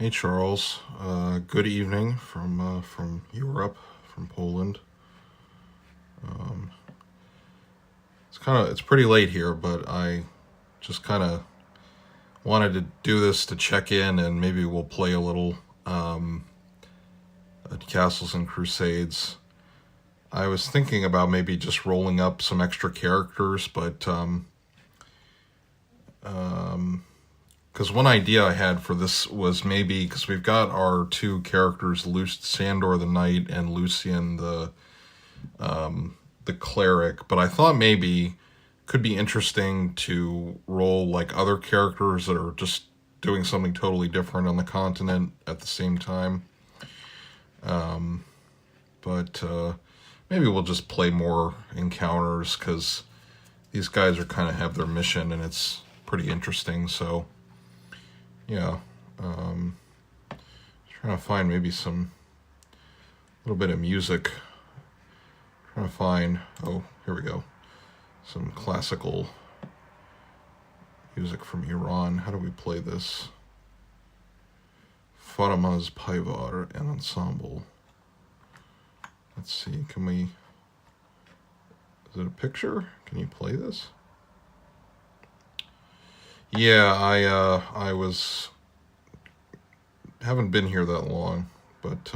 Hey Charles, good evening from Europe, from Poland. Um, it's pretty late here, but I just kind of wanted to do this to check in, and maybe we'll play a little Castles and Crusades. I was thinking about maybe just rolling up some extra characters, but because one idea I had for this was maybe because we've got our two characters, Sandor the Knight and Lucian the cleric, but I thought maybe could be interesting to roll like other characters that are just doing something totally different on the continent at the same time. But maybe we'll just play more encounters because these guys are kind of have their mission and it's pretty interesting. So yeah, trying to find maybe some little bit of music. Trying to find, oh, here we go, some classical music from Iran. How do we play this? Fatima's Paivar and Ensemble. Let's see, can we, is it a picture? Can you play this? Yeah, I haven't been here that long, but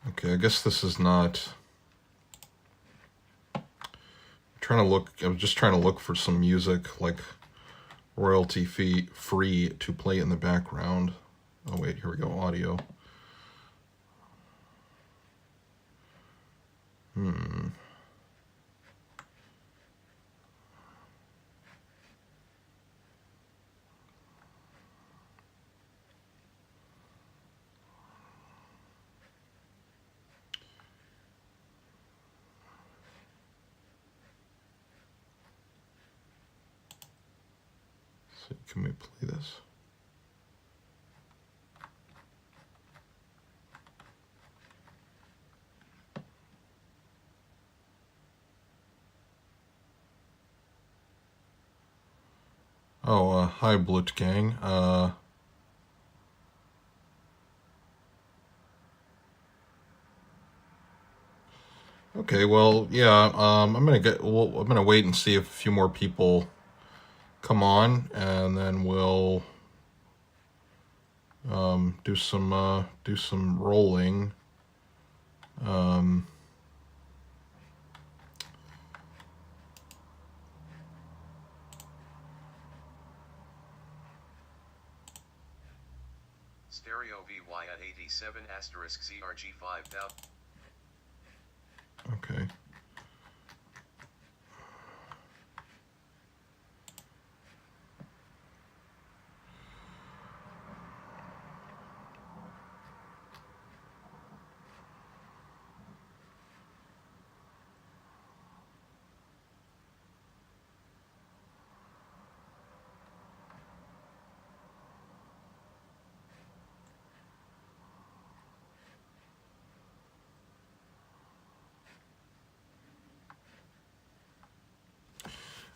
okay, I guess this is not. I was just trying to look for some music like royalty free to play in the background. Oh wait, here we go, audio. So can we play this? Oh, hi Blut Gang. Okay, well, yeah, I'm gonna wait and see if a few more people come on, and then we'll do some rolling. Stereo VY at 87 asterisk ZRG 5000. Okay.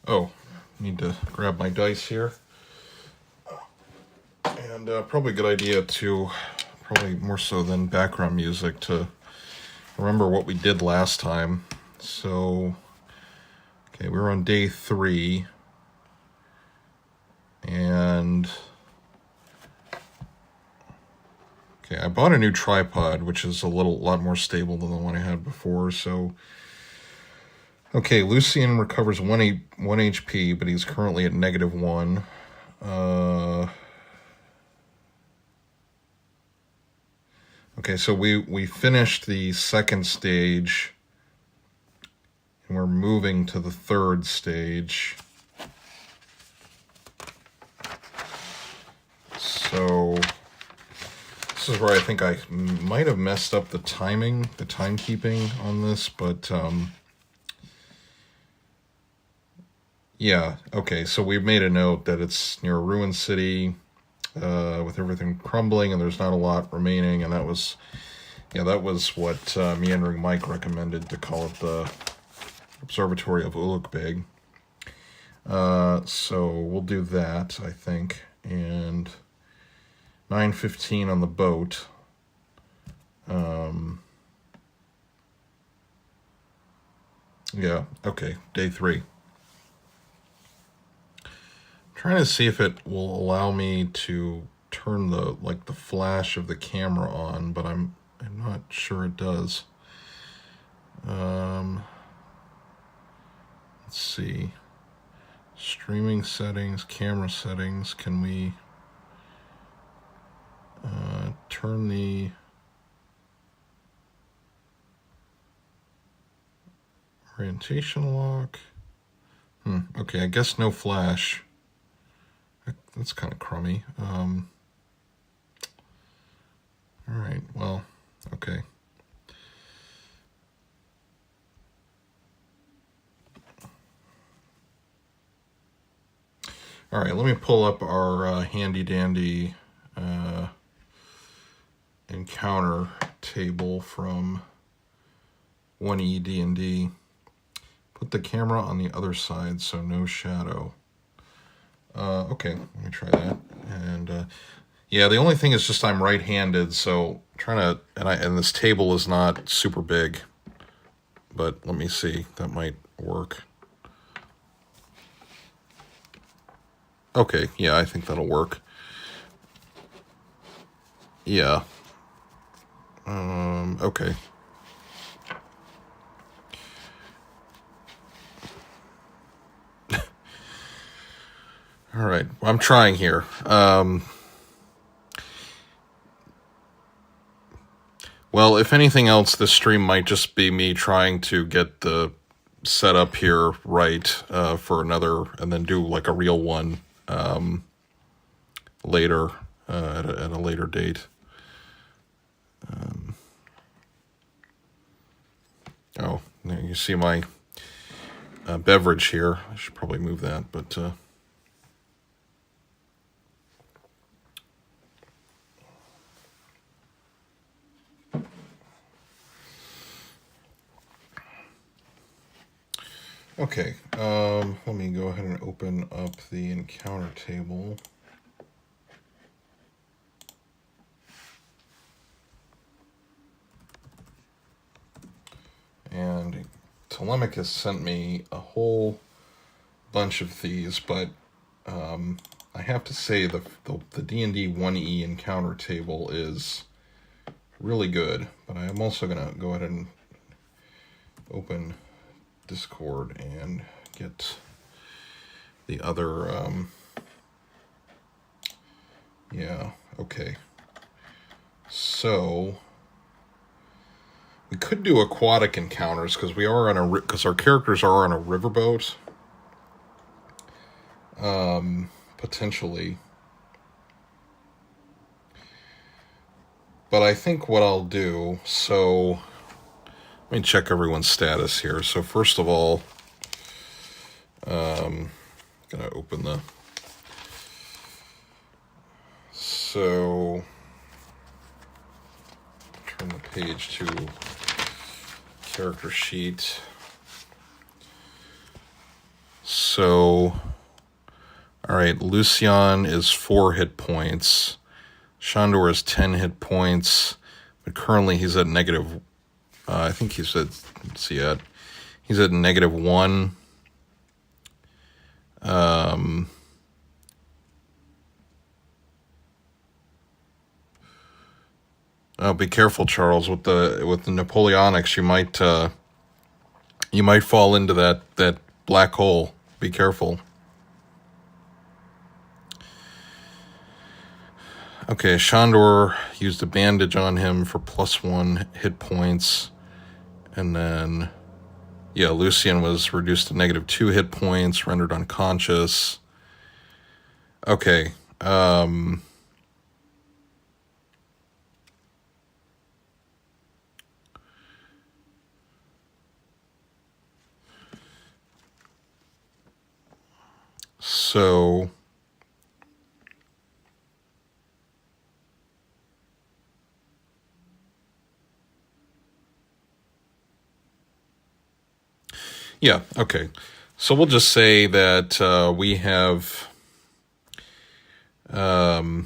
Oh, need to grab my dice here. And probably a good idea to, probably more so than background music, to remember what we did last time. So, okay, we were on day 3. And, okay, I bought a new tripod, which is a lot more stable than the one I had before, so. Okay, Lucian recovers 1 HP, but he's currently at -1. Okay, so we finished the second stage, and we're moving to the third stage. So this is where I think I might have messed up the timekeeping on this, but yeah, okay, so we've made a note that it's near a ruined city with everything crumbling and there's not a lot remaining, and that was Yeah, that was what Meandering Mike recommended, to call it the Observatory of Ulugh-Beg. So we'll do that, I think. And 9:15 on the boat. Yeah, okay, day 3. Trying to see if it will allow me to turn the flash of the camera on, but I'm not sure it does. Let's see. Streaming settings, camera settings. Can we turn the orientation lock? Okay, I guess no flash. That's kind of crummy. All right, well, okay. All right, let me pull up our handy dandy encounter table from 1E D&D. Put the camera on the other side so no shadow. Okay, let me try that. And yeah, the only thing is just I'm right-handed, so trying to, and this table is not super big, but let me see, that might work. Okay, yeah, I think that'll work. Yeah. Okay. All right, I'm trying here. Well, if anything else, this stream might just be me trying to get the setup here right for another, and then do like a real one later at a later date. Oh, there you see my beverage here. I should probably move that, but okay. Let me go ahead and open up the encounter table. And Telemachus sent me a whole bunch of these, but I have to say the D&D 1E encounter table is really good. But I am also going to go ahead and open Discord and get the other, yeah, okay. So we could do aquatic encounters because we are on because our characters are on a riverboat. Potentially. But I think what I'll do, so let me check everyone's status here. So first of all, gonna open the, so turn the page to character sheet. So, all right, Lucian is 4 hit points. Shandor is 10 hit points, but currently he's at negative, I think he's at, let's see, he's at -1. Oh, be careful, Charles, with the Napoleonics. You might fall into that black hole. Be careful. Okay, Shandor used a bandage on him for +1 hit points. And then, yeah, Lucian was reduced to -2 hit points, rendered unconscious. Okay. So Yeah, okay. So we'll just say that we have the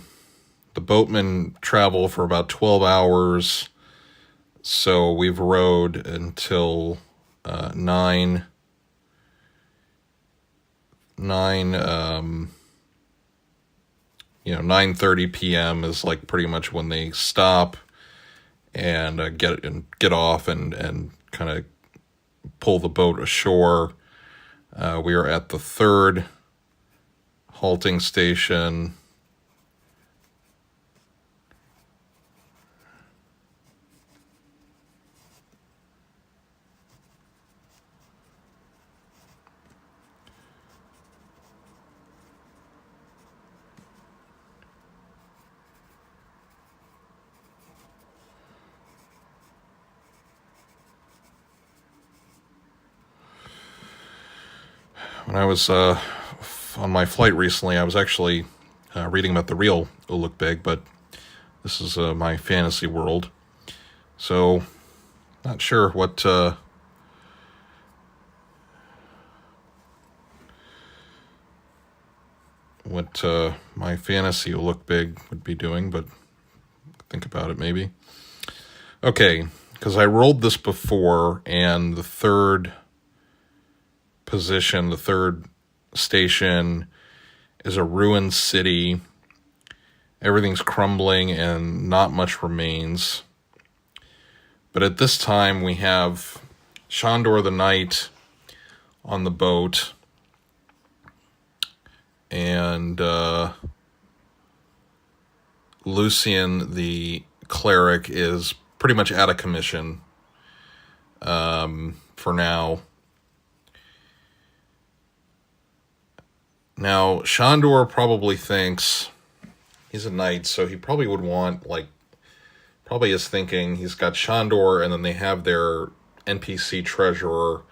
boatmen travel for about 12 hours. So we've rowed until 9 9:30 p.m. is like pretty much when they stop and get off and kind of pull the boat ashore. We are at the third halting station. When I was on my flight recently, I was actually reading about the real Ulukbeg, but this is my fantasy world. So, not sure what my fantasy Ulukbeg would be doing, but think about it maybe. Okay, because I rolled this before, and the third position, the third station, is a ruined city. Everything's crumbling and not much remains. But at this time, we have Shandor the Knight on the boat, and Lucian the cleric is pretty much out of commission for now. Now, Shandor probably thinks he's a knight, so he probably would want, probably is thinking he's got Shandor, and then they have their NPC treasurer,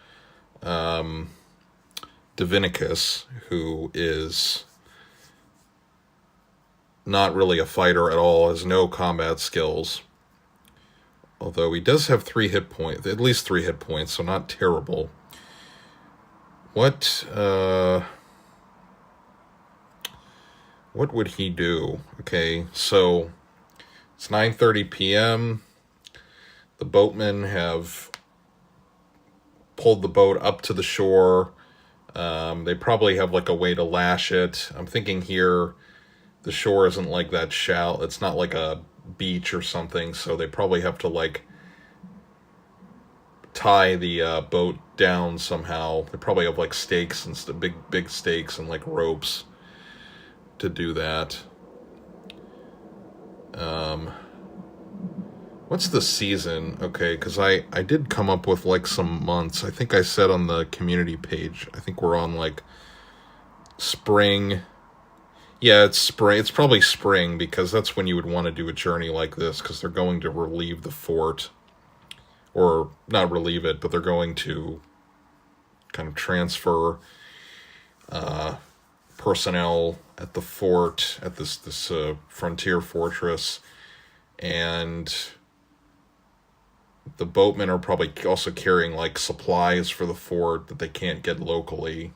Divinicus, who is not really a fighter at all, has no combat skills. Although he does have 3 hit points, at least 3 hit points, so not terrible. What would he do? Okay, so it's 9:30 p.m. The boatmen have pulled the boat up to the shore. They probably have like a way to lash it. I'm thinking here the shore isn't like that shallow. It's not like a beach or something, so they probably have to like tie the boat down somehow. They probably have like stakes and big stakes and like ropes to do that. What's the season? Okay, because I did come up with like some months. I think I said on the community page, I think we're on like spring. Yeah, it's spring. It's probably spring, because that's when you would want to do a journey like this, because they're going to relieve the fort. Or not relieve it, but they're going to kind of transfer personnel at the fort, at this frontier fortress. And the boatmen are probably also carrying like supplies for the fort that they can't get locally.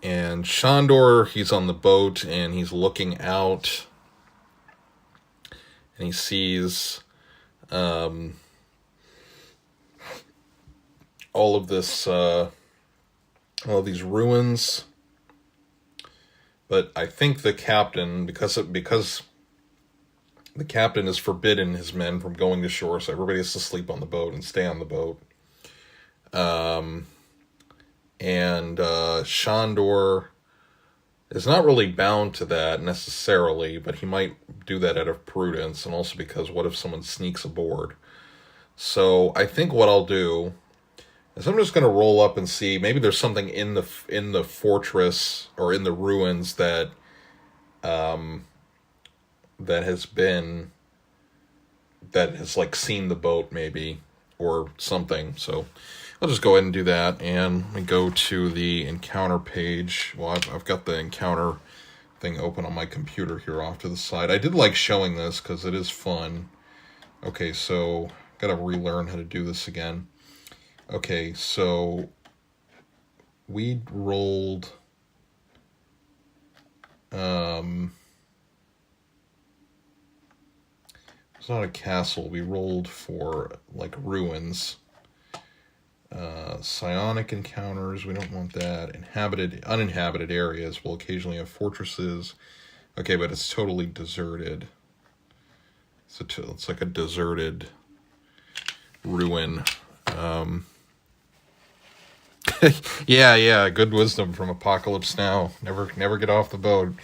And Shandor, he's on the boat and he's looking out, and he sees all of this, all of these ruins. But I think the captain, because the captain has forbidden his men from going to shore, so everybody has to sleep on the boat and stay on the boat. And Shandor is not really bound to that necessarily, but he might do that out of prudence, and also because what if someone sneaks aboard? So I think what I'll do is I'm just going to roll up and see. Maybe there's something in the fortress or in the ruins that has like seen the boat maybe or something. So I'll just go ahead and do that, and let me go to the encounter page. Well, I've got the encounter thing open on my computer here off to the side. I did like showing this because it is fun. Okay, so gotta relearn how to do this again. Okay, so we rolled... it's not a castle. We rolled for, like, ruins. Psionic encounters, we don't want that. Uninhabited areas will occasionally have fortresses. Okay, but it's totally deserted. It's like a deserted ruin. Yeah, good wisdom from Apocalypse Now. Never get off the boat.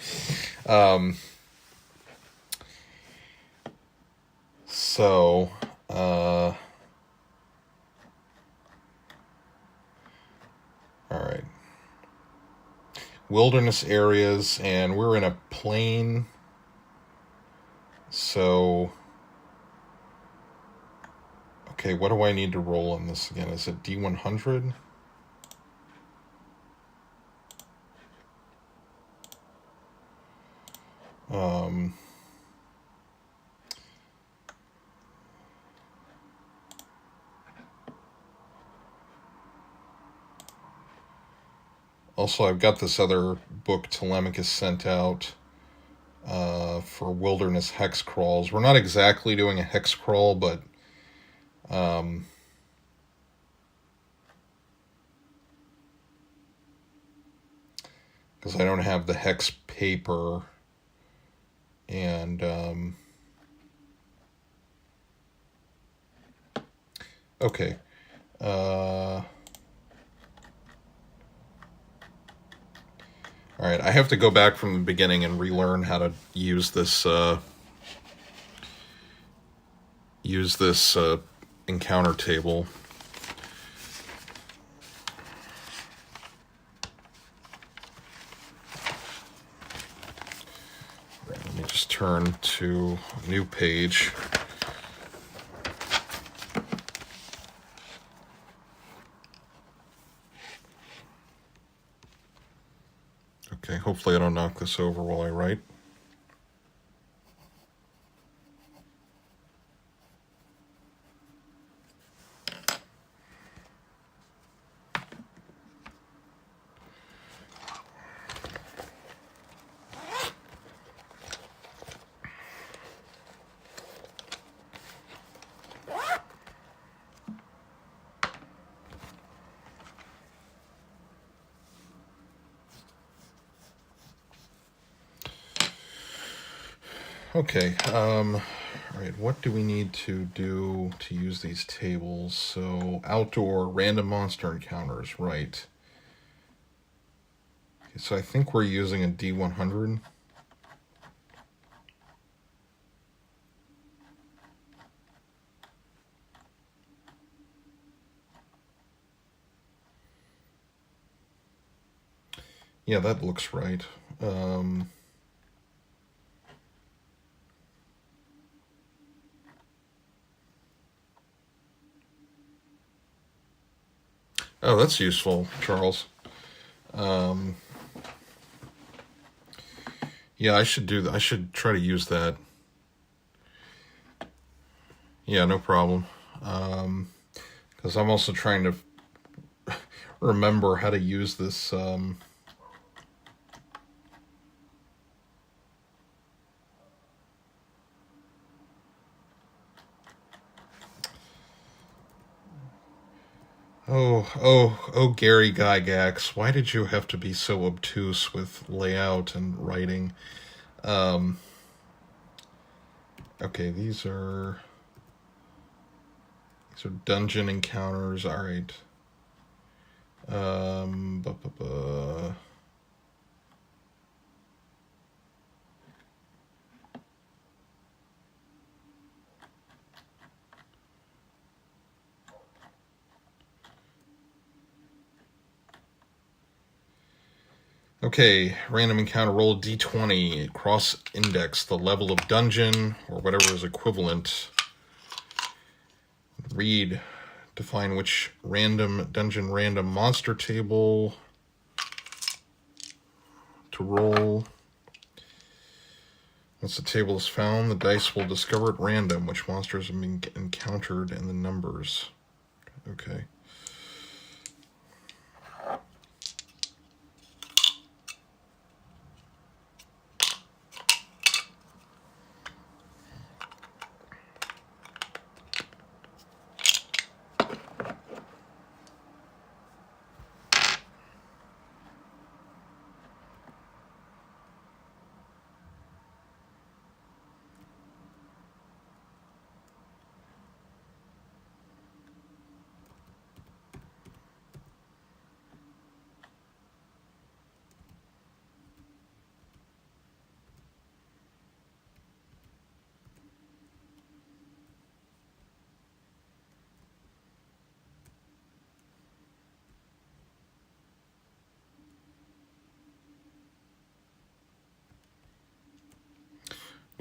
So, all right. Wilderness areas, and we're in a plain. So, okay, what do I need to roll on this again? Is it D100? Also, I've got this other book Telemachus sent out for wilderness hex crawls. We're not exactly doing a hex crawl, but because I don't have the hex paper, and okay. All right, I have to go back from the beginning and relearn how to use this encounter table. Let me just turn to a new page. Okay, hopefully I don't knock this over while I write. Okay, all right, what do we need to do to use these tables? So, outdoor random monster encounters, right. Okay, so I think we're using a D100. Yeah, that looks right. Oh, that's useful, Charles. Yeah, I should do that. I should try to use that. Yeah, no problem. Because I'm also trying to remember how to use this. Oh, Gary Gygax, why did you have to be so obtuse with layout and writing? Okay, these are dungeon encounters. All right. Bu- bu- bu. Okay, random encounter, roll a d20, cross index the level of dungeon or whatever is equivalent. Read, define which dungeon random monster table to roll. Once the table is found, the dice will discover at random which monsters have been encountered and the numbers. Okay.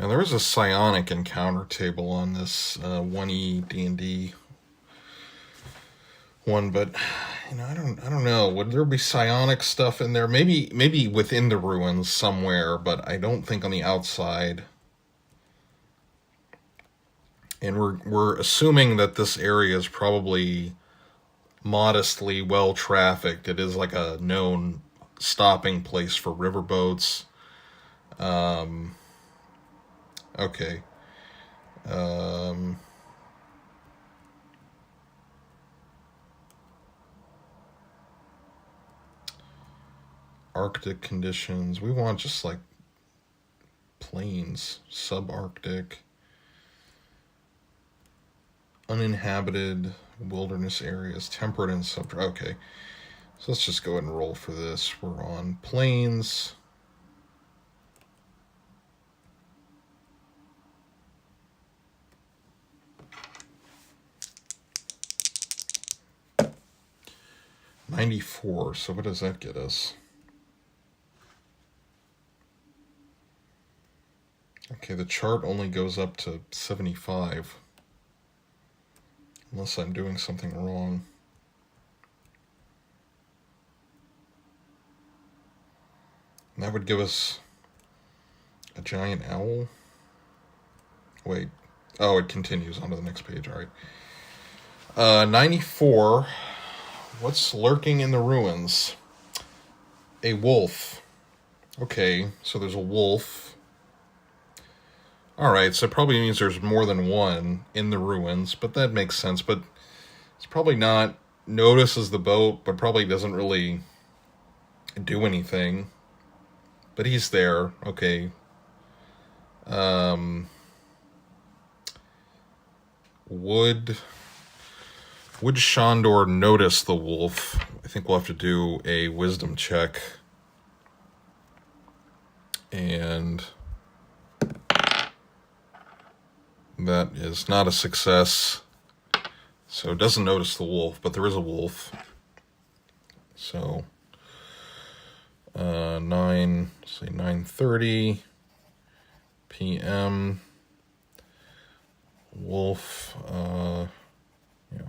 Now there is a psionic encounter table on this 1E D&D one, but I don't know. Would there be psionic stuff in there? Maybe within the ruins somewhere, but I don't think on the outside. And we're assuming that this area is probably modestly well trafficked. It is like a known stopping place for riverboats. Okay. Arctic conditions. We want just like plains, subarctic, uninhabited wilderness areas, temperate and sub. Okay, so let's just go ahead and roll for this. We're on plains. $94. So what does that get us? Okay, the chart only goes up to 75. Unless I'm doing something wrong. And that would give us a giant owl. Wait. Oh, it continues onto the next page. All right. 94. What's lurking in the ruins? A wolf. Okay, so there's a wolf. Alright, so it probably means there's more than one in the ruins, but that makes sense. But it's probably not notices the boat, but probably doesn't really do anything. But he's there. Okay. Would Shandor notice the wolf? I think we'll have to do a wisdom check. And that is not a success. So it doesn't notice the wolf, but there is a wolf. So 9:30 p.m. Wolf, yeah.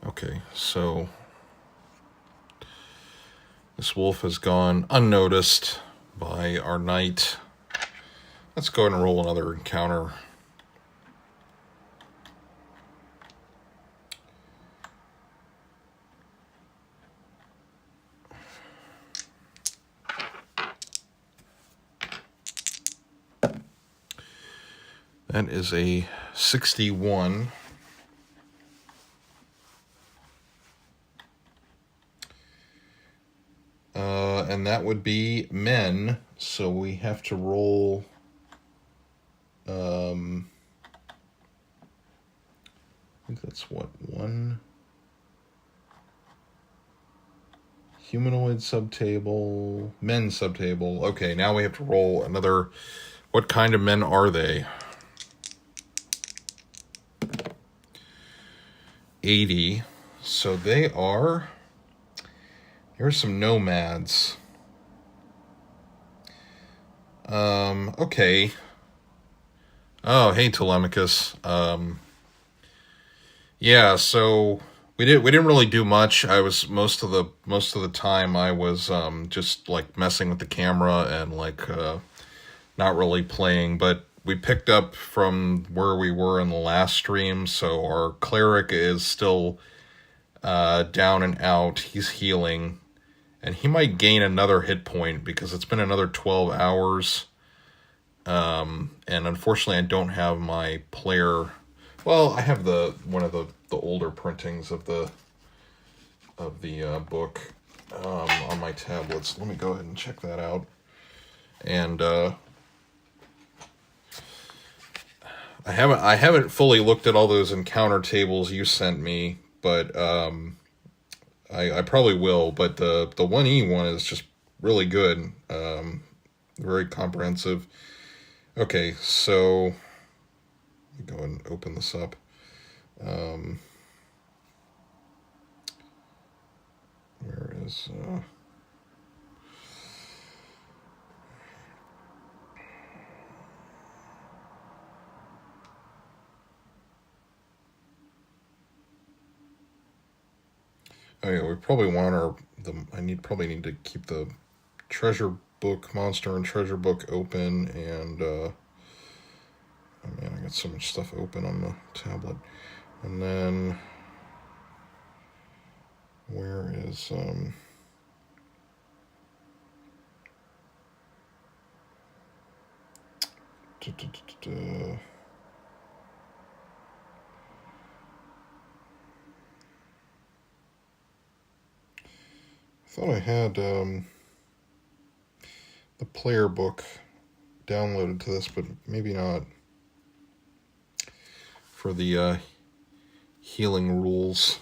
Okay, so this wolf has gone unnoticed by our knight. Let's go ahead and roll another encounter. That is a 61. And that would be men, so we have to roll I think that's what, one humanoid subtable, men subtable. Okay, now we have to roll another. What kind of men are they? 80. So they are. Here's some nomads. Okay. Oh, hey Telemachus. Yeah, so we didn't really do much. I was most of the time I was just like messing with the camera and like not really playing, but we picked up from where we were in the last stream, so our cleric is still down and out. He's healing. And he might gain another hit point because it's been another 12 hours. And unfortunately, I don't have my player. Well, I have one of the older printings of the book on my tablets. Let me go ahead and check that out. And I haven't fully looked at all those encounter tables you sent me, but I probably will, but the 1E one is just really good. Very comprehensive. Okay, so let me go and open this up. Where is oh yeah, we probably want probably need to keep the treasure book, monster and treasure book open, and oh man, I got so much stuff open on the tablet. And then where is I thought I had the player book downloaded to this, but maybe not. For the healing rules.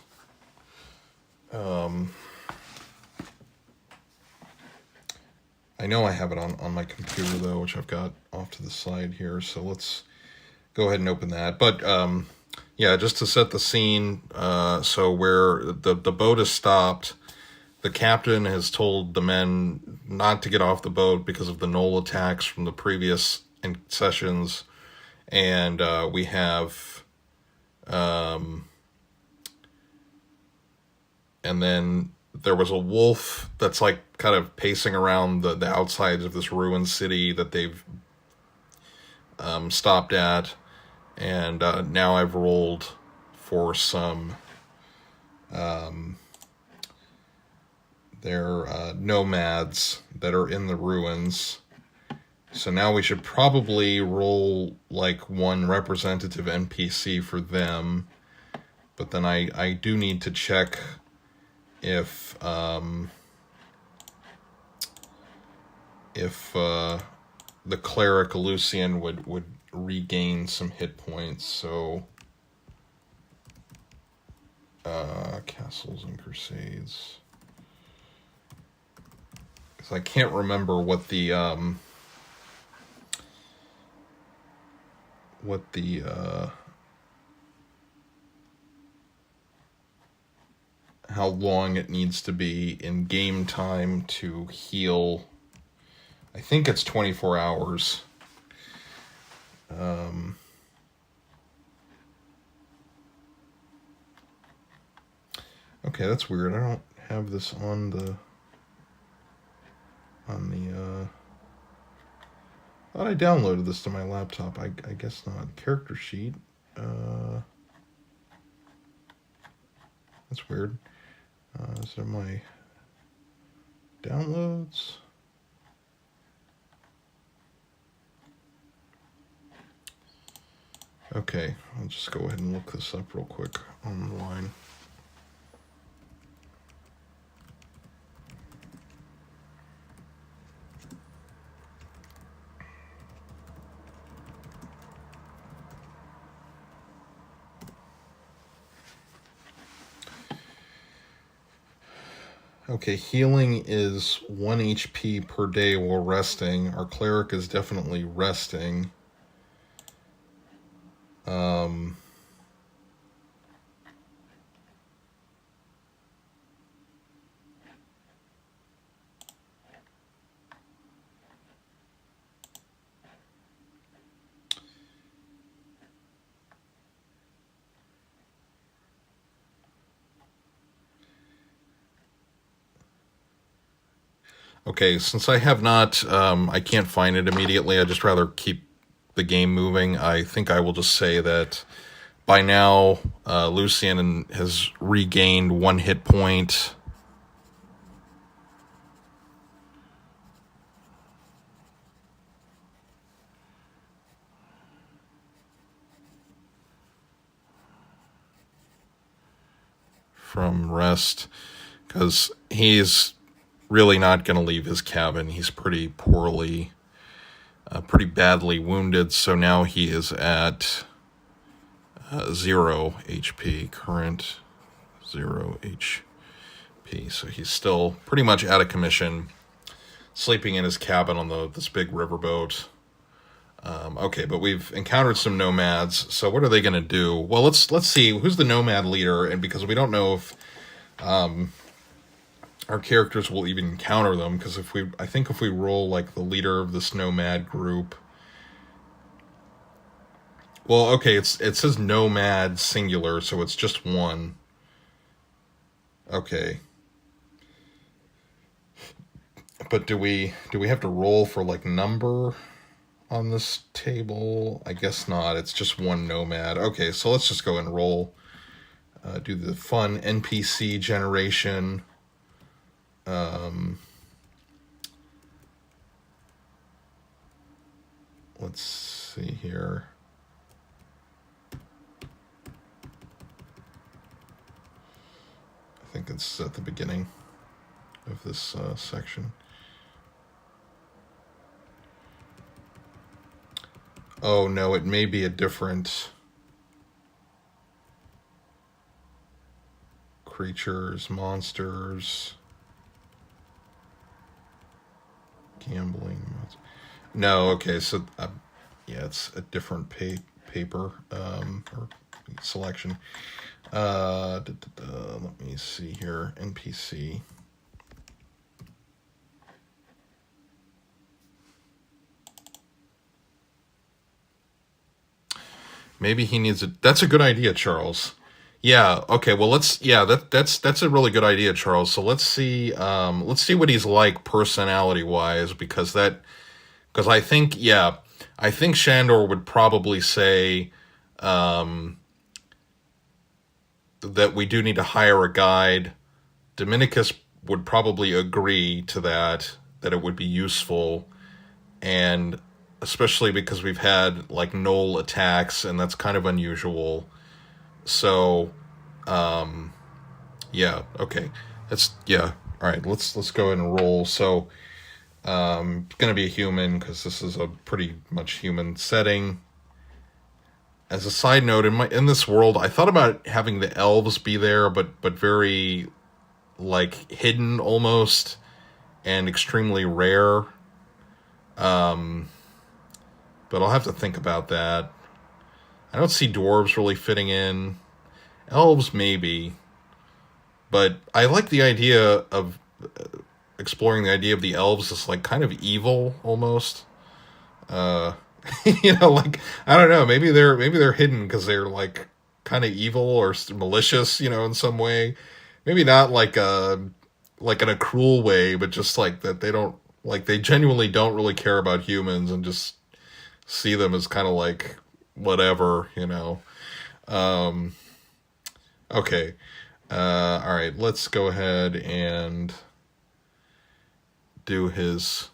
I know I have it on my computer, though, which I've got off to the side here, so let's go ahead and open that. But, yeah, just to set the scene, so where the boat is stopped, the captain has told the men not to get off the boat because of the knoll attacks from the previous sessions, and we have... and then there was a wolf that's like kind of pacing around the outsides of this ruined city that they've stopped at, and now I've rolled for some they're nomads that are in the ruins. So now we should probably roll like one representative NPC for them, but then I do need to check if the cleric Lucian would regain some hit points. So castles and crusades, because I can't remember what the how long it needs to be in game time to heal. I think it's 24 hours. Okay, that's weird. I don't have this on the thought I downloaded this to my laptop. I guess not. Character sheet. That's weird. Is it my downloads? Okay, I'll just go ahead and look this up real quick online. Okay, healing is 1 HP per day while resting. Our cleric is definitely resting. Okay, since I have not, I can't find it immediately. I'd just rather keep the game moving. I think I will just say that by now, Lucian has regained 1 hit point. From rest, because he's really not going to leave his cabin. He's pretty badly wounded, so now he is at 0 HP, current 0 HP. HP. So he's still pretty much out of commission, sleeping in his cabin on this big riverboat. Okay, but we've encountered some nomads. So what are they going to do? Well, let's see who's the nomad leader, and because we don't know if our characters will even encounter them. Because I think if we roll like the leader of this nomad group. Well, okay, it says nomad singular, so it's just one. Okay. But do we have to roll for like number on this table? I guess not. It's just one nomad. Okay, so let's just go and roll. Do the fun NPC generation. Let's see here. I think it's at the beginning of this section. Oh no, it may be a different creatures, monsters, gambling. No, okay, so yeah, it's a different paper or selection. Let me see here. NPC. Maybe he needs that's a good idea, Charles. Yeah, okay, well that's a really good idea, Charles. So let's see what he's like personality wise, because I think Shandor would probably say that we do need to hire a guide. Dominicus would probably agree to that it would be useful, and especially because we've had like gnoll attacks, and that's kind of unusual. So, yeah, okay, all right. Let's go ahead and roll. So, it's gonna be a human because this is a pretty much human setting. As a side note, in this world, I thought about having the elves be there, but very like hidden almost, and extremely rare. But I'll have to think about that. I don't see dwarves really fitting in. Elves maybe, but I like the idea of exploring the idea of the elves as like kind of evil almost. Like I don't know, maybe they're hidden because they're like kind of evil or malicious, in some way. Maybe not like in a cruel way, but just like that they genuinely don't really care about humans and just see them as kind of like whatever. Okay. All right, let's go ahead and do his.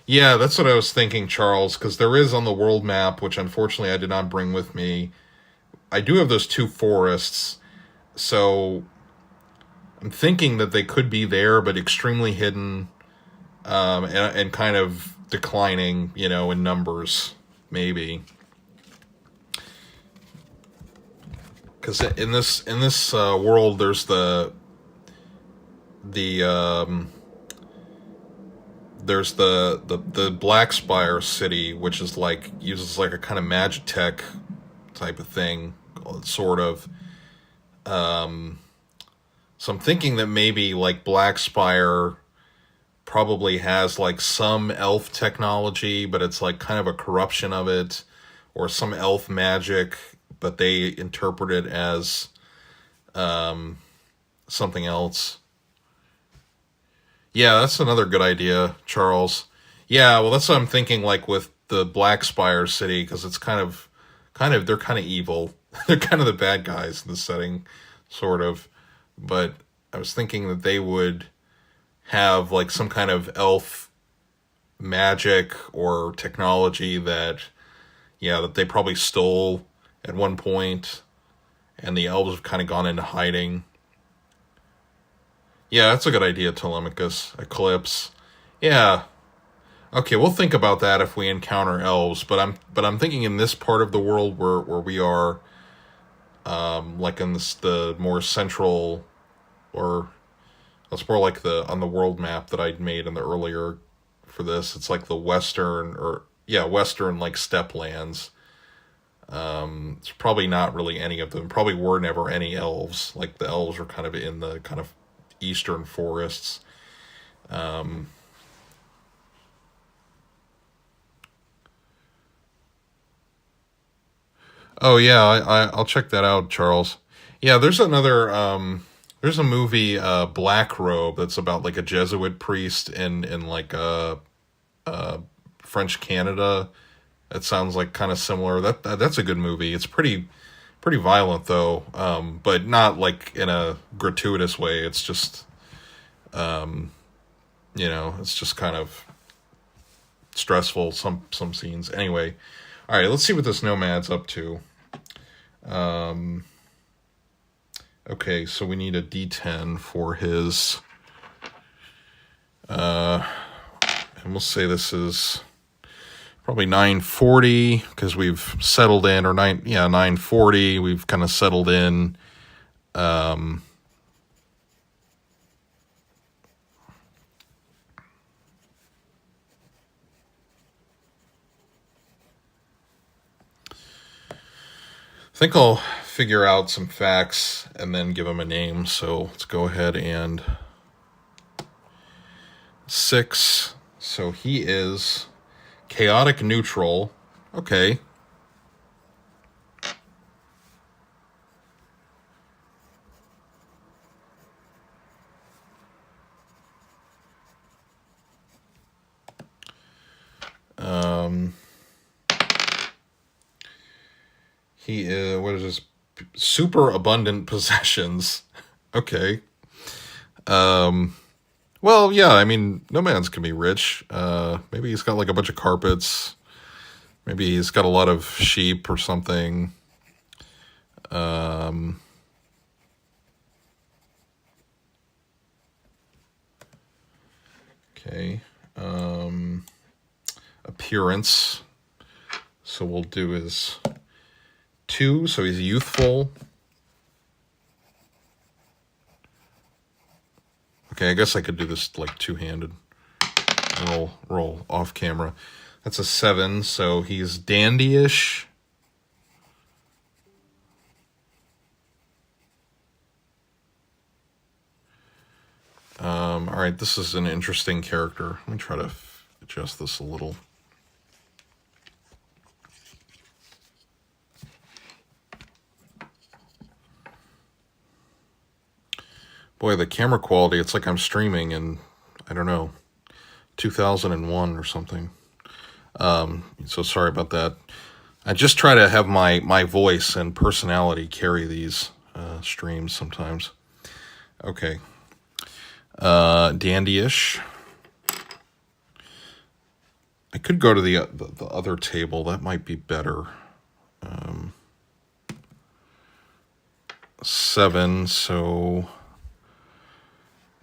Yeah, that's what I was thinking, Charles, because there is on the world map, which unfortunately I did not bring with me. I do have those two forests, so I'm thinking that they could be there, but extremely hidden, and kind of declining, in numbers, maybe. Because in this world, there's the Black Spire city, which is like uses like a kind of magitech type of thing, sort of. So I'm thinking that maybe like Black Spire probably has like some elf technology, but it's like kind of a corruption of it, or some elf magic, but they interpret it as something else. Yeah, that's another good idea, Charles. Yeah, well, that's what I'm thinking, like, with the Black Spire city, because it's kind of, they're kind of evil. They're kind of the bad guys in the setting, sort of. But I was thinking that they would have, like, some kind of elf magic or technology that they probably stole at one point, and the elves have kind of gone into hiding. Yeah, that's a good idea, Telemachus. Eclipse. Yeah. Okay, we'll think about that if we encounter elves, but I'm thinking in this part of the world where we are, like in the more central, or that's more like on the world map that I'd made in the earlier for this. It's like the western like steppe lands. It's probably not really any of them. Probably were never any elves. Like the elves were kind of in the kind of eastern forests. Oh yeah, I'll check that out, Charles. Yeah, there's a movie, Black Robe, that's about like a Jesuit priest in like French Canada. That sounds like kind of similar. That's a good movie. It's pretty violent though, but not like in a gratuitous way. It's just it's just kind of stressful, some scenes. Anyway, all right, let's see what this nomad's up to. Okay, so we need a D10 for his, and we'll say this is probably 940 because we've settled in, or 940. We've kind of settled in. I think I'll figure out some facts and then give him a name. So let's go ahead and 6. So he is chaotic neutral. Okay. He is, what is this? Super abundant possessions. Okay. Well, yeah, I mean, nomads can be rich. Maybe he's got like a bunch of carpets. Maybe he's got a lot of sheep or something. Okay. Appearance. So we'll do his 2, so he's youthful. Okay, I guess I could do this like two-handed. Roll off camera. That's a 7, so he's dandyish. All right, this is an interesting character. Let me try to adjust this a little. Boy, the camera quality, it's like I'm streaming in, I don't know, 2001 or something. So sorry about that. I just try to have my voice and personality carry these streams sometimes. Okay. Dandyish. I could go to the other table. That might be better. 7, so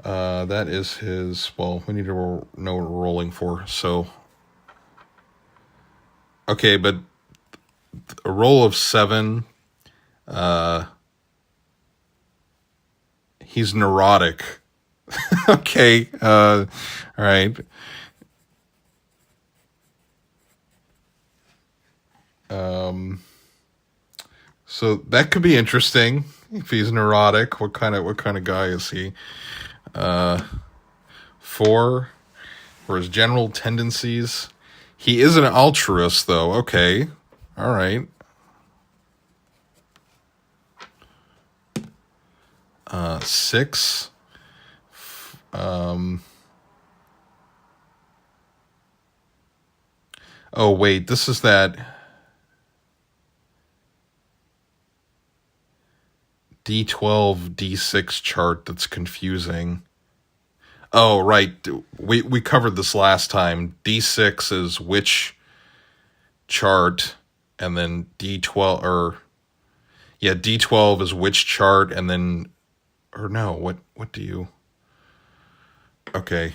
that is his, well, we need to know what we're rolling for. So, okay, but a roll of 7, he's neurotic. Okay, all right. So that could be interesting if he's neurotic. What kind of guy is he? 4 for his general tendencies. He is an altruist, though. Okay, all right. 6. Oh wait, this is that D12 D6 chart that's confusing. Oh right, we covered this last time. D6 is which chart, and then D12, or yeah, D12 is which chart, and then, or no, what do you? Okay.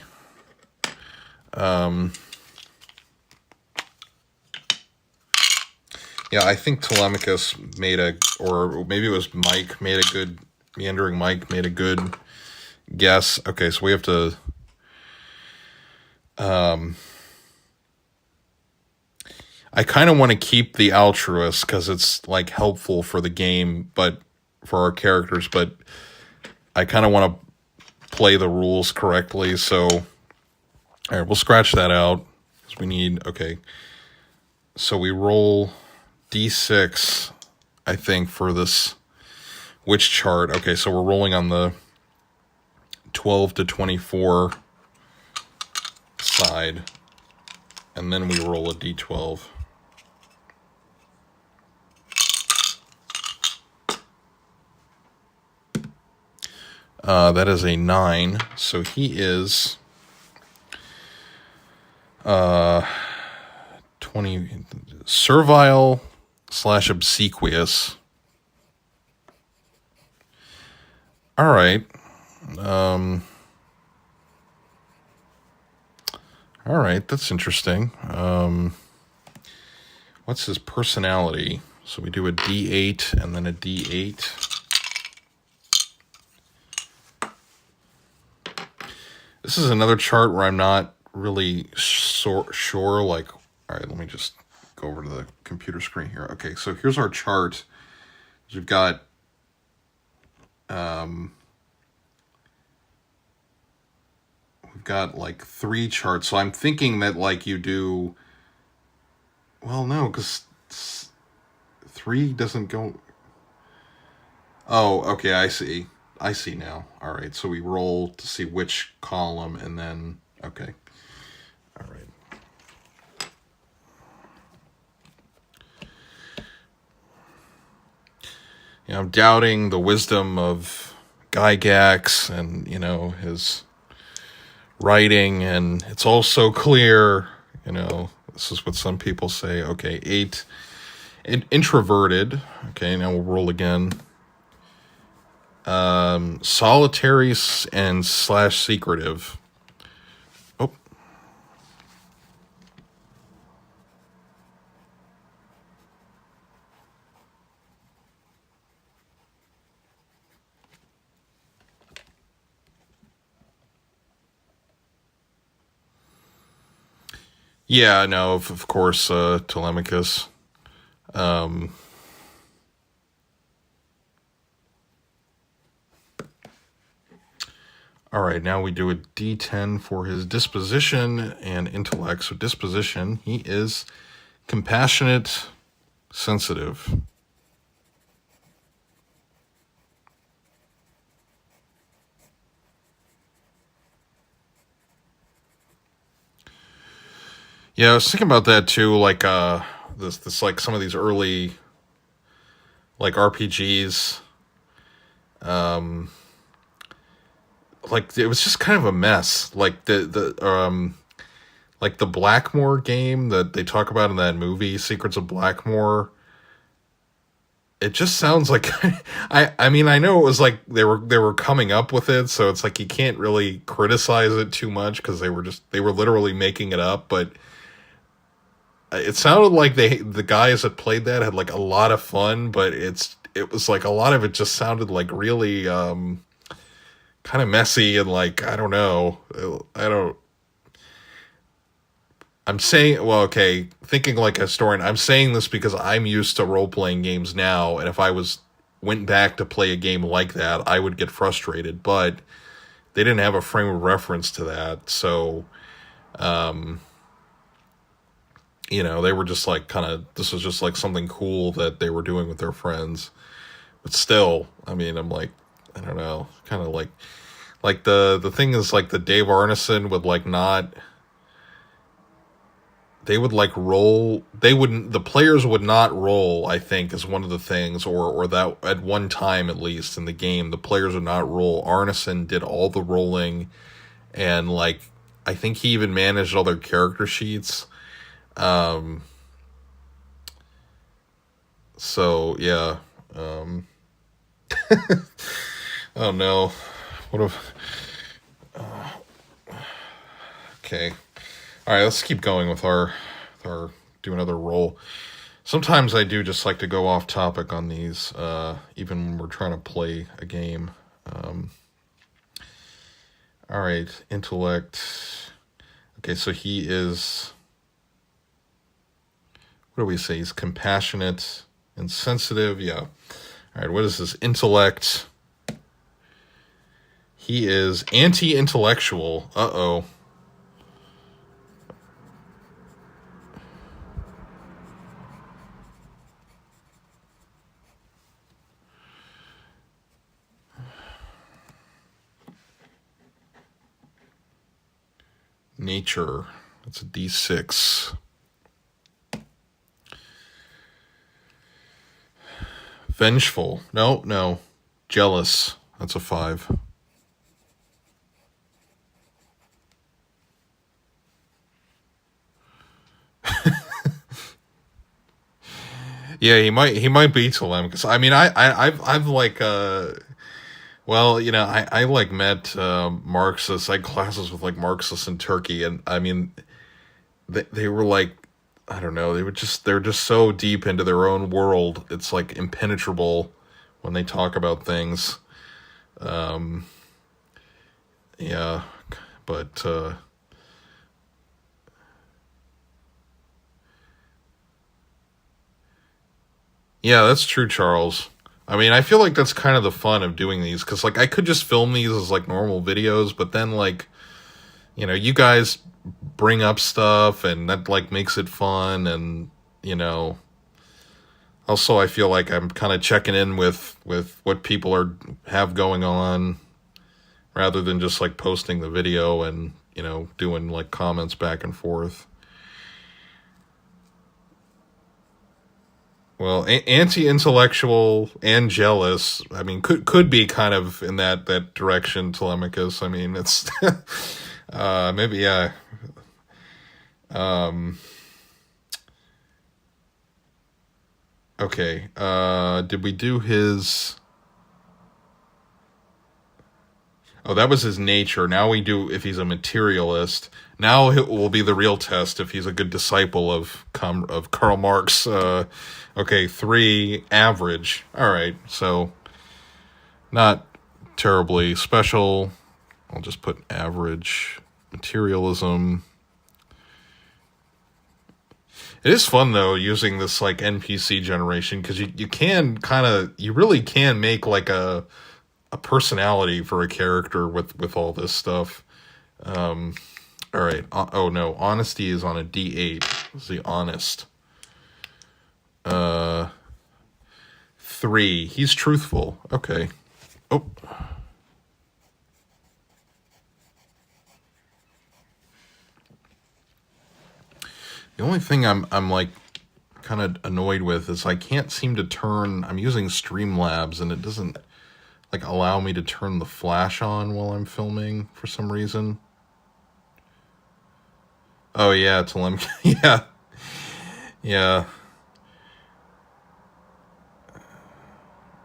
Yeah, I think Telemachus made or maybe it was Mike, Meandering Mike made a good guess. Okay, so we have to, I kind of want to keep the altruist because it's like helpful for the game, but for our characters, but I kind of want to play the rules correctly. So, all right, we'll scratch that out because we need, okay. So we roll D6, I think, for this witch chart. Okay, so we're rolling on the 12 to 24 side, and then we roll a D12. That is a 9, so he is 20 servile / obsequious. All right. All right, that's interesting. What's his personality? So we do a D8 and then a D8. This is another chart where I'm not really sure. Like, all right, let me just go over to the computer screen here. Okay, so here's our chart. We've got like 3 charts. So I'm thinking that like you do. Well, no, because 3 doesn't go. Oh, okay, I see now. All right, so we roll to see which column, and then, okay. All right. Yeah, I'm doubting the wisdom of Gygax and, his writing, and it's all so clear, this is what some people say. Okay, 8. Introverted. Okay, now we'll roll again. Solitary and / secretive. Oh. Yeah, no, of course, Telemachus. All right, now we do a D10 for his disposition and intellect. So disposition, he is compassionate, sensitive. Yeah, I was thinking about that too, like this like some of these early like RPGs. Like it was just kind of a mess. Like the Blackmore game that they talk about in that movie, Secrets of Blackmore. It just sounds like I mean, I know it was like they were coming up with it, so it's like you can't really criticize it too much because they were literally making it up, but it sounded like the guys that played that had like a lot of fun, but it was like a lot of it just sounded like really kind of messy and like I don't know. I'm saying, well, okay, thinking like a historian, I'm saying this because I'm used to role-playing games now, and if I went back to play a game like that, I would get frustrated, but they didn't have a frame of reference to that, so, they were just like this was just like something cool that they were doing with their friends, but still, I mean, I'm like, I don't know, kind of like the thing is like the Dave Arneson would like not... They would like roll. The players would not roll, I think, is one of the things, or that at one time, at least in the game, the players would not roll. Arneson did all the rolling, and like, I think he even managed all their character sheets. So yeah. Oh no. What if, okay. All right, let's keep going with our do another roll. Sometimes I do just like to go off topic on these, even when we're trying to play a game. All right, intellect. Okay, so he is, what do we say? He's compassionate and sensitive. Yeah. All right, what is this? Intellect. He is anti-intellectual. Uh-oh. Nature. That's a D6. Vengeful. No. Jealous. That's a 5. Yeah, he might be Telemachus. I mean, I've like well, you know, I like met Marxists. I had classes with like Marxists in Turkey, and I mean, they were like, I don't know, they're just so deep into their own world. It's like impenetrable when they talk about things. Yeah, but yeah, that's true, Charles. I mean, I feel like that's kind of the fun of doing these, because like I could just film these as like normal videos, but then like, you know, you guys bring up stuff and that like makes it fun, and you know, also I feel like I'm kind of checking in with what people have going on, rather than just like posting the video and, you know, doing like comments back and forth. Well, anti-intellectual and jealous. I mean, could be kind of in that direction, Telemachus. I mean, it's maybe, yeah. Okay. Did we do his? Oh, that was his nature. Now we do if he's a materialist. Now it will be the real test if he's a good disciple of Karl Marx. Okay, 3 average. All right, so not terribly special. I'll just put average. Materialism. It is fun though using this like NPC generation, because you can you really can make like a personality for a character with all this stuff. All right. Oh no, honesty is on a D8. Let's see, honest. 3. He's truthful. Okay. Oh. The only thing I'm like kind of annoyed with is I can't seem to turn. I'm using Streamlabs and it doesn't like allow me to turn the flash on while I'm filming for some reason. Oh yeah, yeah. Yeah.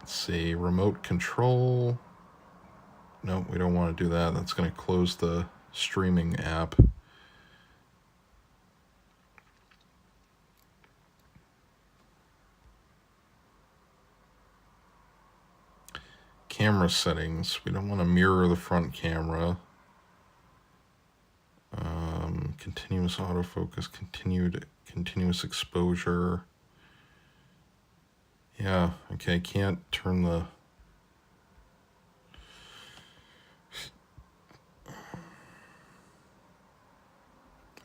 Let's see, remote control. No, we don't want to do that. That's going to close the streaming app. Camera settings. We don't want to mirror the front camera. Continuous autofocus, continuous exposure. Yeah, okay, can't turn the...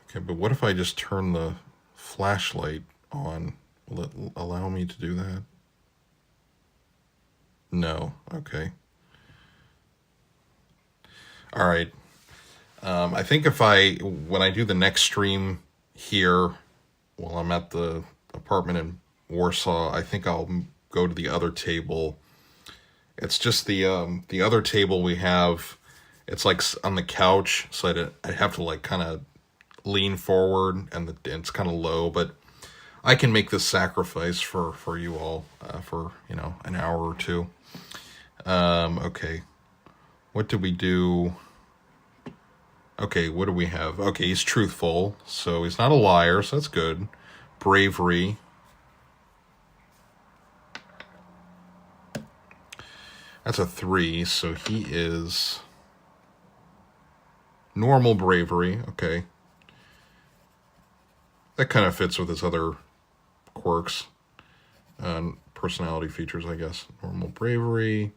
Okay, but what if I just turn the flashlight on? Will it allow me to do that? No, okay. All right. I think when I do the next stream here, while I'm at the apartment in Warsaw, I think I'll go to the other table. It's just the other table we have. It's like on the couch, so I have to like kind of lean forward, and it's kind of low, but I can make this sacrifice for you all for, you know, an hour or two. Okay. What did we do? Okay, what do we have? Okay, he's truthful, so he's not a liar, so that's good. Bravery. That's a 3, so he is normal bravery. Okay. That kind of fits with his other quirks and personality features, I guess. Normal bravery.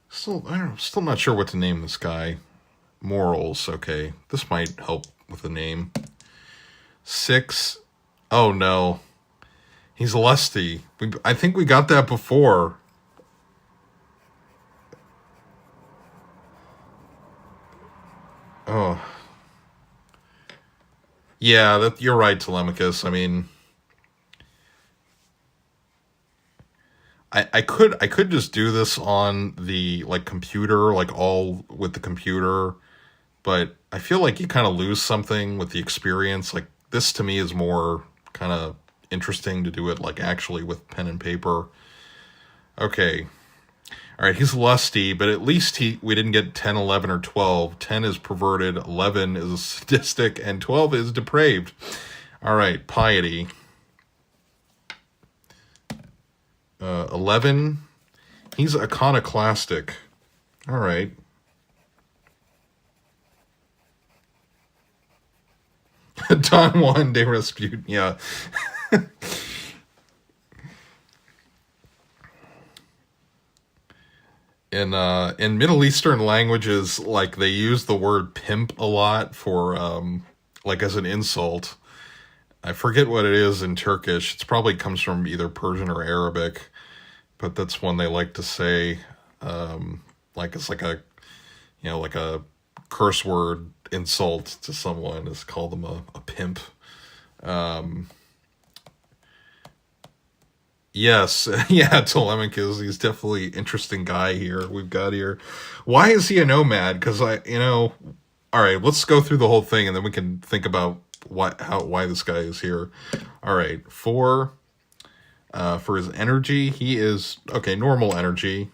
Still, I don't know, still not sure what to name this guy. Morals, okay. This might help with the name. 6. Oh no. He's lusty. I think we got that before. Oh. Yeah, you're right, Telemachus. I mean, I could just do this on the like computer, like all with the computer, but I feel like you kind of lose something with the experience. Like this to me is more kind of interesting to do it like actually with pen and paper. Okay. All right, he's lusty, but at least we didn't get 10, 11, or 12. 10 is perverted, 11 is sadistic, and 12 is depraved. All right, piety. 11, he's iconoclastic. All right. Don Juan de Rasputin, yeah. In Middle Eastern languages, like they use the word pimp a lot for like as an insult. I forget what it is in Turkish. It probably comes from either Persian or Arabic, but that's one they like to say. Like it's like like a curse word insult to someone is call them a pimp. Yes, yeah, Telemachus, he's definitely an interesting guy here. We've got here. Why is he a nomad? Because all right, let's go through the whole thing and then we can think about why this guy is here. All right, for his energy, he is, okay, normal energy.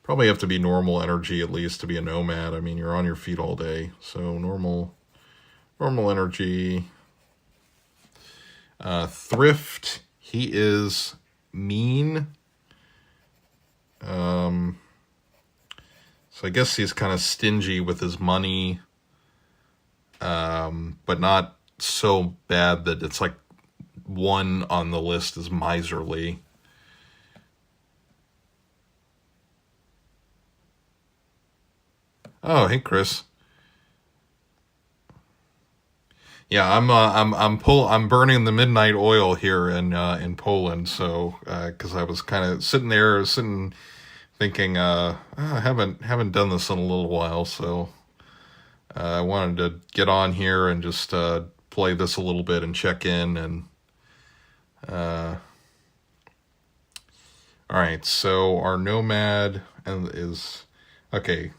Probably have to be normal energy at least to be a nomad. I mean, you're on your feet all day, so normal energy. Thrift, he is mean. So I guess he's kind of stingy with his money, but not so bad that it's like 1 on the list is miserly. Oh, hey, Chris. Yeah, I'm burning the midnight oil here in Poland. So because I was kind of sitting thinking, I haven't done this in a little while, so I wanted to get on here and just play this a little bit and check in and. All right, so our nomad is okay.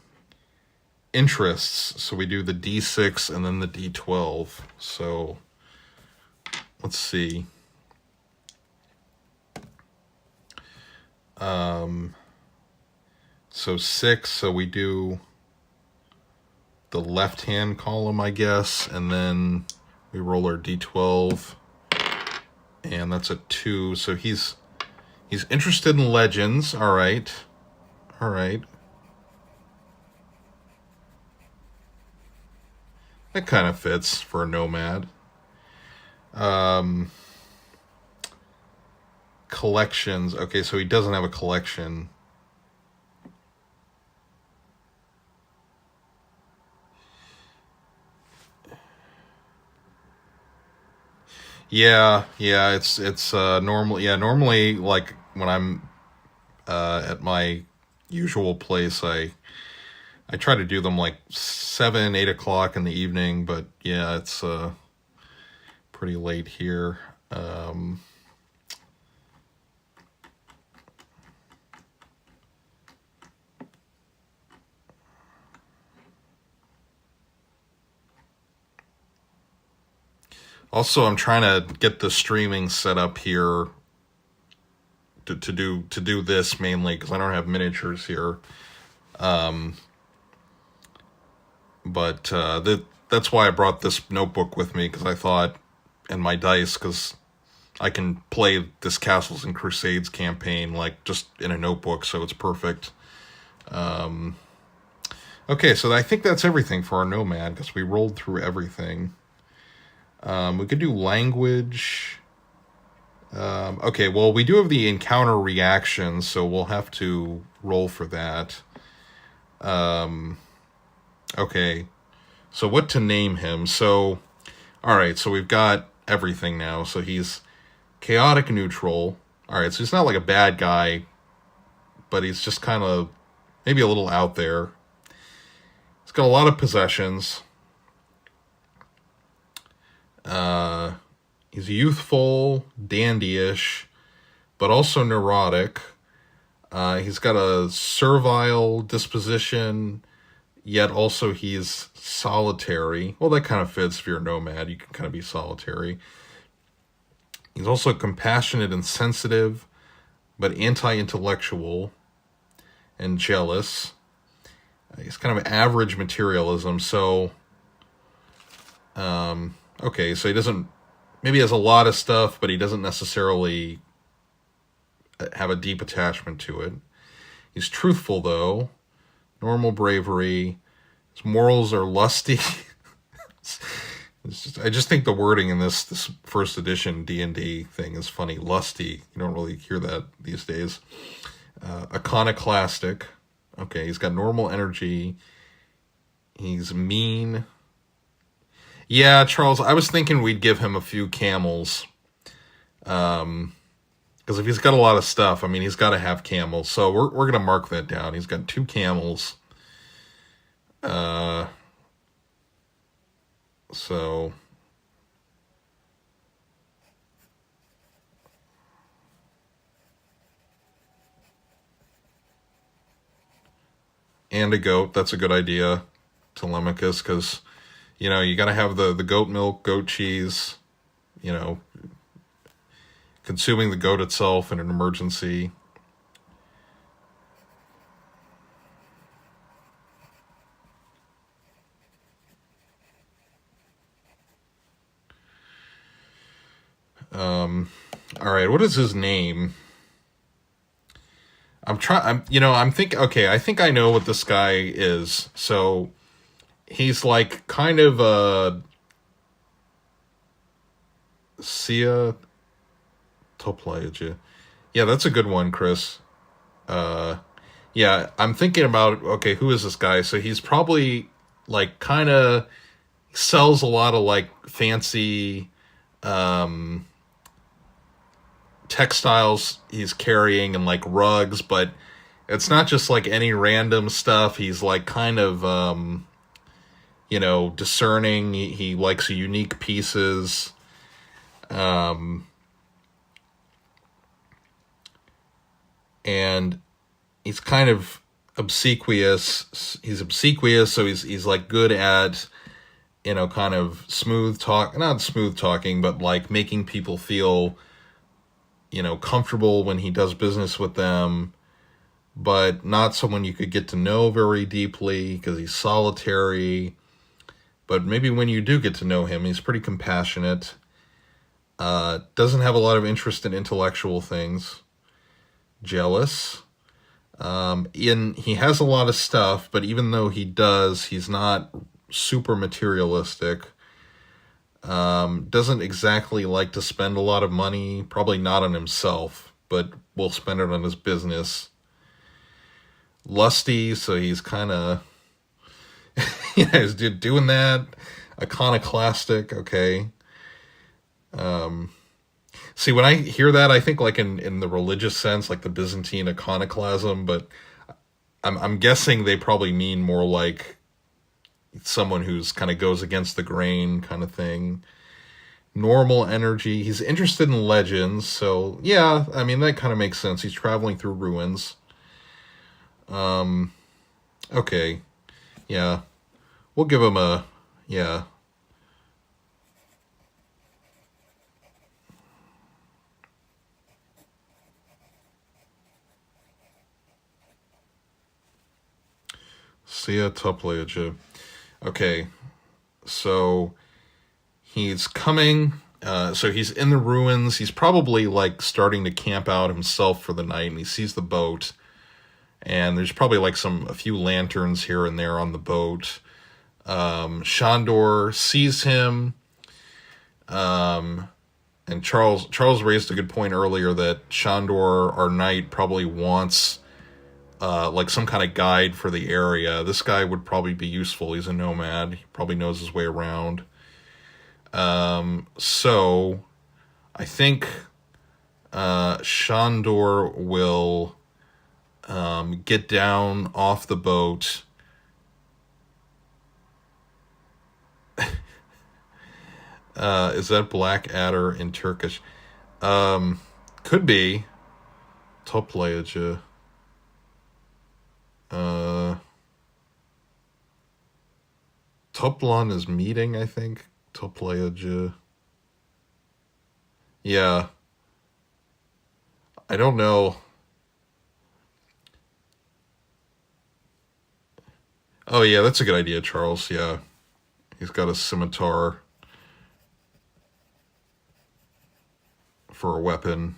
Interests. So we do the D6 and then the D12. So let's see. So 6. So we do the left-hand column, I guess, and then we roll our D12, and that's a 2. So he's interested in legends. All right. That kind of fits for a nomad. Collections. Okay, so he doesn't have a collection. Yeah, it's normal. Yeah, normally like when I'm at my usual place, I try to do them like 7, 8 o'clock in the evening, but yeah, it's pretty late here. Also, I'm trying to get the streaming set up here to do this mainly because I don't have miniatures here. But that's why I brought this notebook with me, because I thought, and my dice, because I can play this Castles and Crusades campaign like just in a notebook, so it's perfect. Okay, so I think that's everything for our Nomad, because we rolled through everything. We could do language. Okay, well, we do have the encounter reactions, so we'll have to roll for that. Okay, so what to name him? So, alright, so we've got everything now. So he's chaotic neutral. Alright, so he's not like a bad guy, but he's just kind of maybe a little out there. He's got a lot of possessions. He's youthful, dandyish, but also neurotic. He's got a servile disposition, yet also he's solitary. Well, that kind of fits if you're a nomad. You can kind of be solitary. He's also compassionate and sensitive, but anti-intellectual and jealous. He's kind of average materialism, so... okay, so he doesn't... Maybe he has a lot of stuff, but he doesn't necessarily have a deep attachment to it. He's truthful, though. Normal bravery. His morals are lusty. I just think the wording in this first edition D&D thing is funny. Lusty. You don't really hear that these days. Iconoclastic. Okay, he's got normal energy. He's mean. Yeah, Charles, I was thinking we'd give him a few camels. Because if he's got a lot of stuff, I mean, he's got to have camels. So we're going to mark that down. He's got 2 camels. So... and a goat, that's a good idea, Telemachus, because, you know, you got to have the goat milk, goat cheese, you know, consuming the goat itself in an emergency. All right, what is his name? I'm thinking, okay, I think I know what this guy is. So he's like kind of a Sia Toplagia. Yeah, that's a good one, Chris. Yeah, I'm thinking about, okay, who is this guy? So he's probably like kind of sells a lot of like fancy textiles he's carrying and like rugs, but it's not just like any random stuff. He's like kind of you know, discerning. He likes unique pieces. And he's kind of obsequious. He's obsequious, so he's like good at, you know, kind of not smooth talking, but like making people feel, you know, comfortable when he does business with them, but not someone you could get to know very deeply because he's solitary. But maybe when you do get to know him, he's pretty compassionate. Doesn't have a lot of interest in intellectual things. Jealous. He has a lot of stuff, but even though he does, he's not super materialistic. Doesn't exactly like to spend a lot of money, probably not on himself, but will spend it on his business. Lusty, so he's kind of, yeah, he's doing that. Iconoclastic, okay. See, when I hear that, I think like in the religious sense, like the Byzantine iconoclasm, but I'm guessing they probably mean more like someone who's kind of goes against the grain kind of thing. Normal energy. He's interested in legends, so yeah, I mean, that kind of makes sense. He's traveling through ruins. Okay. Yeah. We'll give him a, yeah. Sia Toplagia. Okay. So he's coming So he's in the ruins. He's probably like starting to camp out himself for the night, and he sees the boat. And there's probably like a few lanterns here and there on the boat. Shandor sees him. And Charles raised a good point earlier that Shandor, our knight, probably wants like some kind of guide for the area. This guy would probably be useful. He's a nomad. He probably knows his way around. So I think Shandor will get down off the boat. Is that Black Adder in Turkish? Could be. Toplayıcı. Toplan is meeting, I think. Toplayıcı. Yeah. I don't know. Oh, yeah, that's a good idea, Charles. Yeah. He's got a scimitar for a weapon.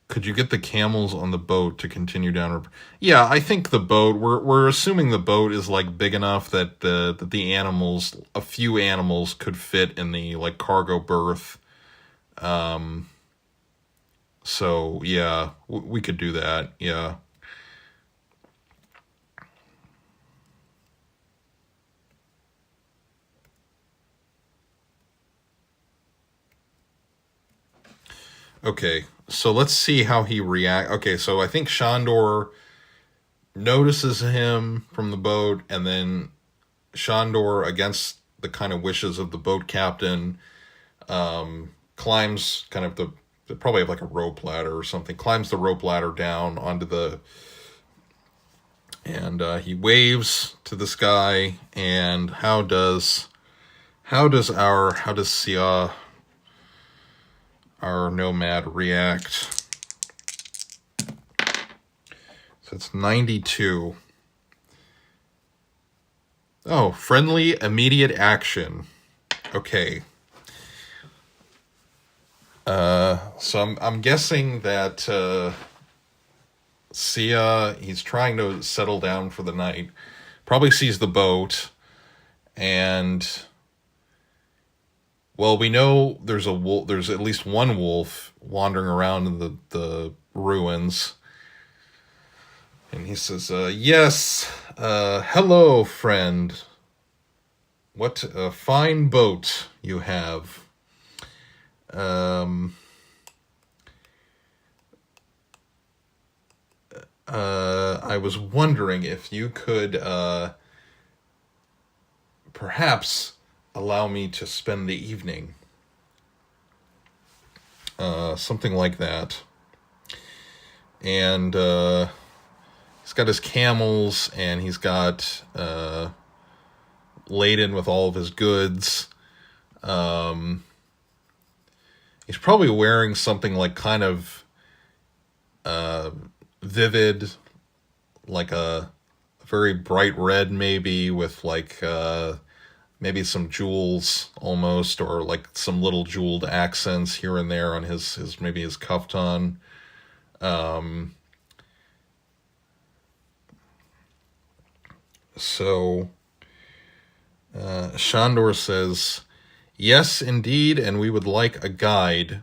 Could you get the camels on the boat to continue down? Yeah, I think the boat. We're assuming the boat is like big enough that the animals, a few animals, could fit in the like cargo berth. So yeah, we could do that. Yeah. Okay, so let's see how he react. Okay, so I think Shandor notices him from the boat, and then Shandor, against the kind of wishes of the boat captain, climbs kind of they probably have like a rope ladder or something, climbs the rope ladder down onto and he waves to this guy. And how does Sia, our nomad, react? So it's 92. Oh, friendly immediate action. Okay. So I'm guessing that Sia, he's trying to settle down for the night. Probably sees the boat, and well, we know there's a wolf. There's at least one wolf wandering around in the ruins. And he says, yes, hello, friend. What a fine boat you have. I was wondering if you could perhaps allow me to spend the evening. Something like that. And he's got his camels, and he's got laden with all of his goods. He's probably wearing something like kind of vivid, like a very bright red, maybe, with like maybe some jewels almost, or like some little jeweled accents here and there on his maybe his kaftan. So Shandor says, yes, indeed, and we would like a guide.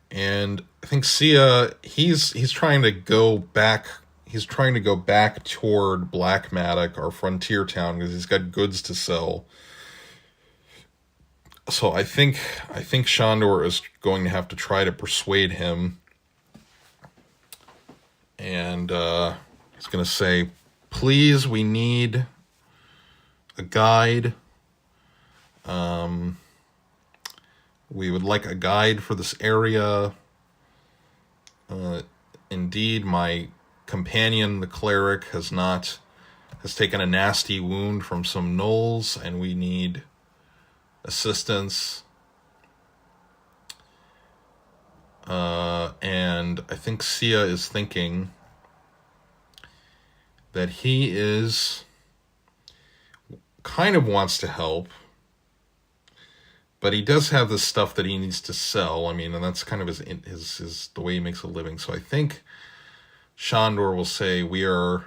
And I think Sia, he's trying to go back. He's trying to go back toward Black Matic, our frontier town, because he's got goods to sell. So I think Shandor is going to have to try to persuade him. And he's going to say, please, we need a guide. We would like a guide for this area. Indeed, my companion, the cleric, has taken a nasty wound from some gnolls, and we need assistance. And I think Sia is thinking that he kind of wants to help, But he does have this stuff that he needs to sell. I mean, and that's kind of his the way he makes a living. So I think Shandor will say, we are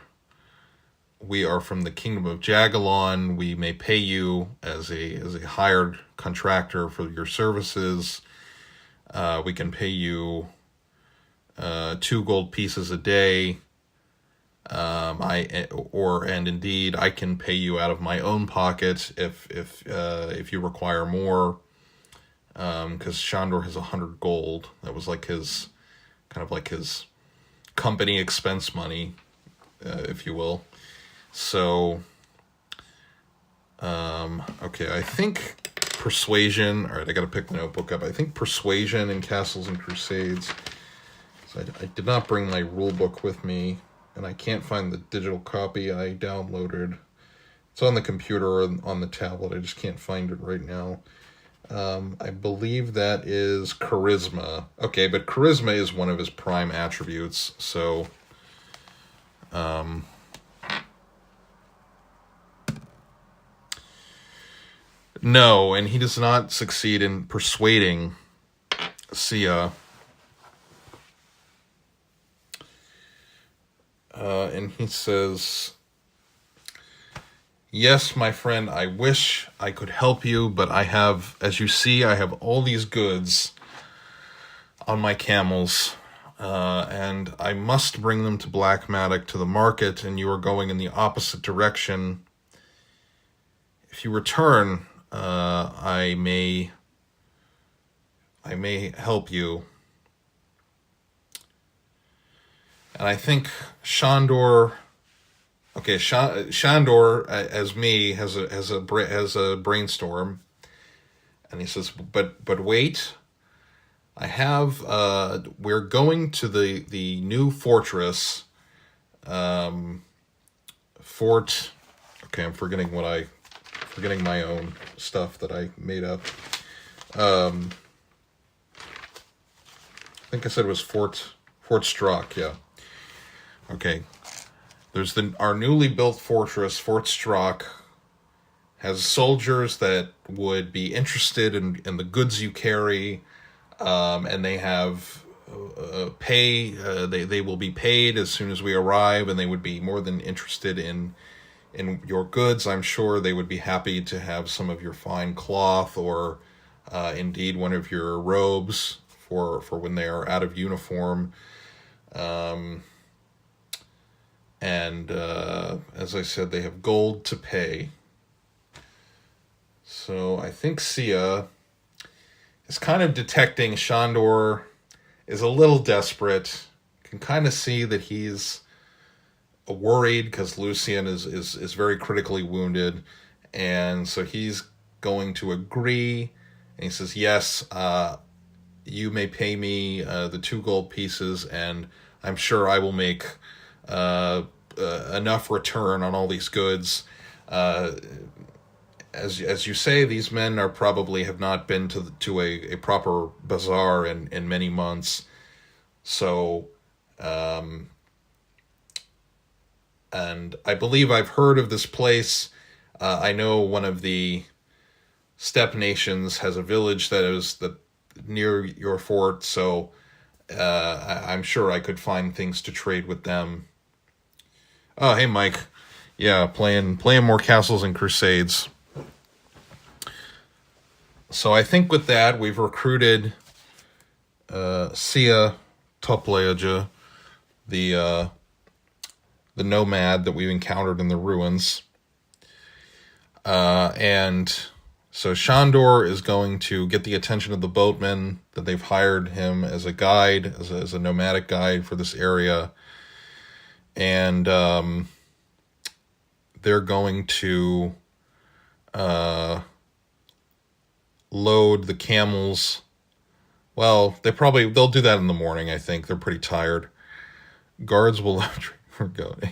from the kingdom of Jagalon. We may pay you as a hired contractor for your services. We can pay you 2 gold pieces a day. And indeed, I can pay you out of my own pocket if you require more. Because Shandor has 100 gold. That was like his company expense money, if you will. So, okay, I think Persuasion. All right, I got to pick the notebook up. I think Persuasion in Castles and Crusades. So I did not bring my rule book with me, and I can't find the digital copy I downloaded. It's on the computer or on the tablet. I just can't find it right now. I believe that is Charisma. Okay, but Charisma is one of his prime attributes, so... No, and he does not succeed in persuading Sia. And he says, yes, my friend, I wish I could help you, but I have, as you see, I have all these goods on my camels, and I must bring them to Black Madoc to the market, and you are going in the opposite direction. If you return, I may help you. And I think Shandor, okay, Shandor as me has a brainstorm, and he says, but wait, I have we're going to the new fortress, Fort. Okay, I'm forgetting my own stuff that I made up. I think I said it was Fort Strock, yeah. Okay. There's our newly built fortress, Fort Strock, has soldiers that would be interested in the goods you carry, and they have pay. They will be paid as soon as we arrive, and they would be more than interested in your goods. I'm sure they would be happy to have some of your fine cloth, or indeed one of your robes for when they are out of uniform. And as I said, they have gold to pay. So I think Sia is kind of detecting Shandor is a little desperate. Can kind of see that he's worried because Lucian is very critically wounded, and so he's going to agree. And he says, yes, you may pay me the 2 gold pieces, and I'm sure I will make enough return on all these goods. As you say, these men are probably have not been to a proper bazaar in many months. So, and I believe I've heard of this place. I know one of the steppe nations has a village that is near your fort, so I'm sure I could find things to trade with them. Oh, hey, Mike. Yeah, playing more Castles and Crusades. So I think with that, we've recruited Sia Topleaja, the nomad that we've encountered in the ruins. And so Shandor is going to get the attention of the boatmen that they've hired him as a guide, as a nomadic guide for this area. And they're going to load the camels. Well, they'll do that in the morning, I think. They're pretty tired. Guards will we're going.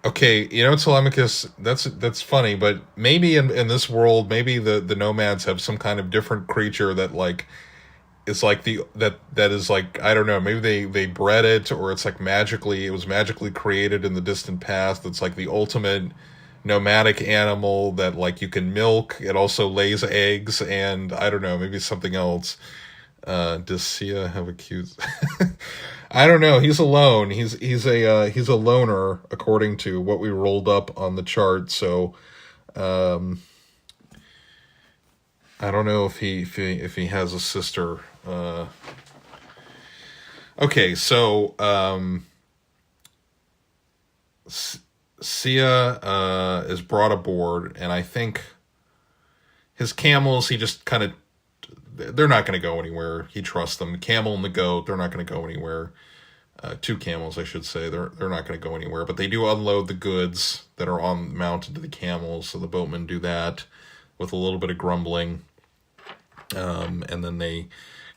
Okay, Telemachus, that's funny, but maybe in this world, maybe the nomads have some kind of different creature that, like, is like that is like, I don't know, maybe they bred it, or it's like it was magically created in the distant past. It's like the ultimate nomadic animal that like you can milk. It also lays eggs, and I don't know, maybe something else. Does Sia have a cute? I don't know. He's alone. He's a loner according to what we rolled up on the chart. So I don't know if he has a sister. Okay, so Sia is brought aboard, and I think his camels, he just kind of, they're not going to go anywhere. He trusts them. The camel and the goat, they're not going to go anywhere. Two camels, I should say. They're not going to go anywhere. But they do unload the goods that are mounted to the camels, so the boatmen do that with a little bit of grumbling. And then they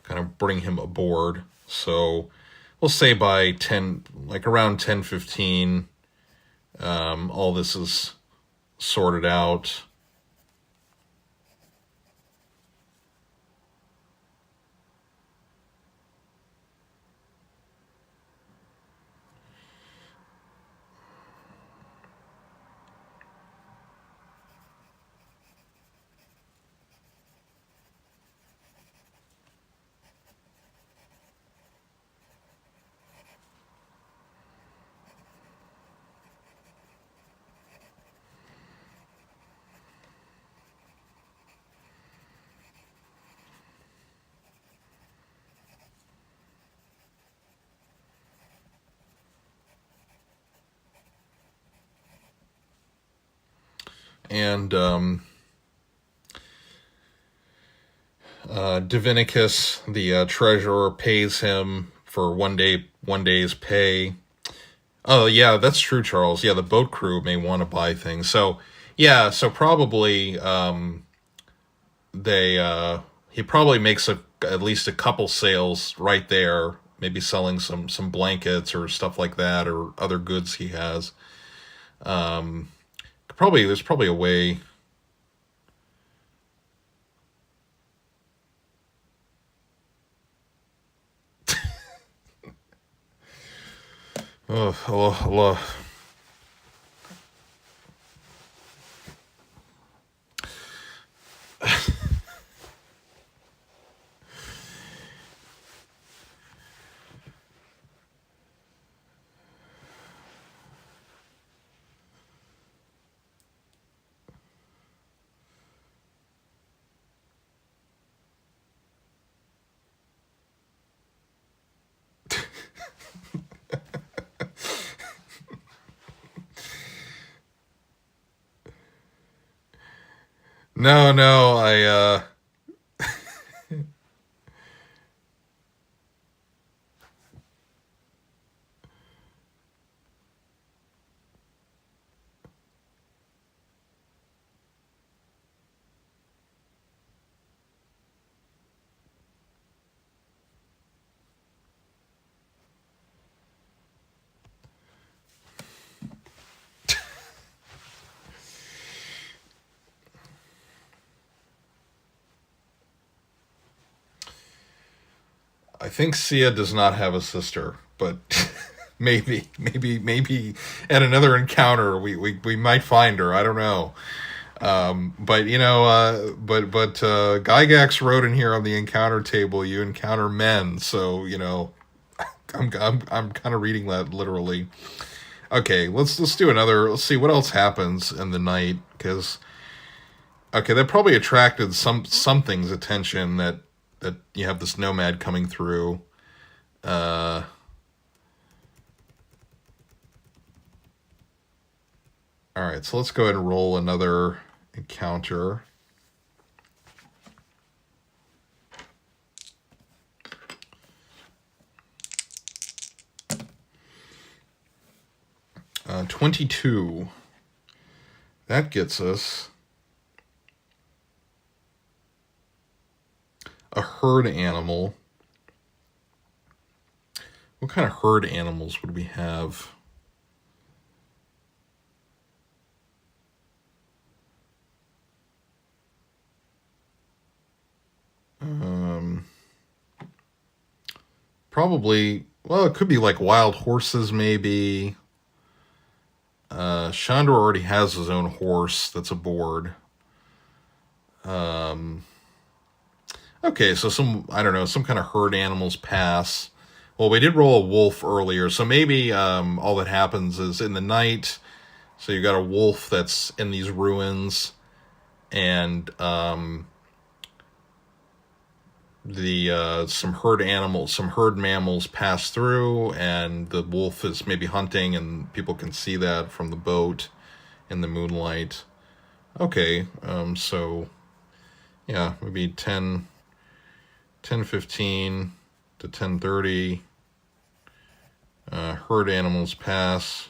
kind of bring him aboard. So we'll say by 10, like around 10:15, all this is sorted out. And Divinicus, the treasurer, pays him for one day's pay. Oh yeah, that's true, Charles. Yeah, the boat crew may want to buy things. So yeah, so probably he probably makes at least a couple sales right there, maybe selling some blankets or stuff like that, or other goods he has. There's probably a way. Oh, hello. No, I think Sia does not have a sister, but maybe at another encounter we might find her. I don't know. But Gygax wrote in here on the encounter table, you encounter men. So I'm kind of reading that literally. Okay, let's do another. Let's see what else happens in the night, because okay, that probably attracted something's attention, that you have this nomad coming through. All right, so let's go ahead and roll another encounter. Uh, 22. That gets us a herd animal. What kind of herd animals would we have? probably, well, it could be like wild horses, maybe. Shandor already has his own horse that's aboard. Okay, so I don't know, some kind of herd animals pass. Well, we did roll a wolf earlier, so maybe all that happens is in the night, so you got a wolf that's in these ruins, and some herd mammals pass through, and the wolf is maybe hunting, and people can see that from the boat in the moonlight. Okay, so yeah, maybe 10:15 to 10:30. Herd animals pass.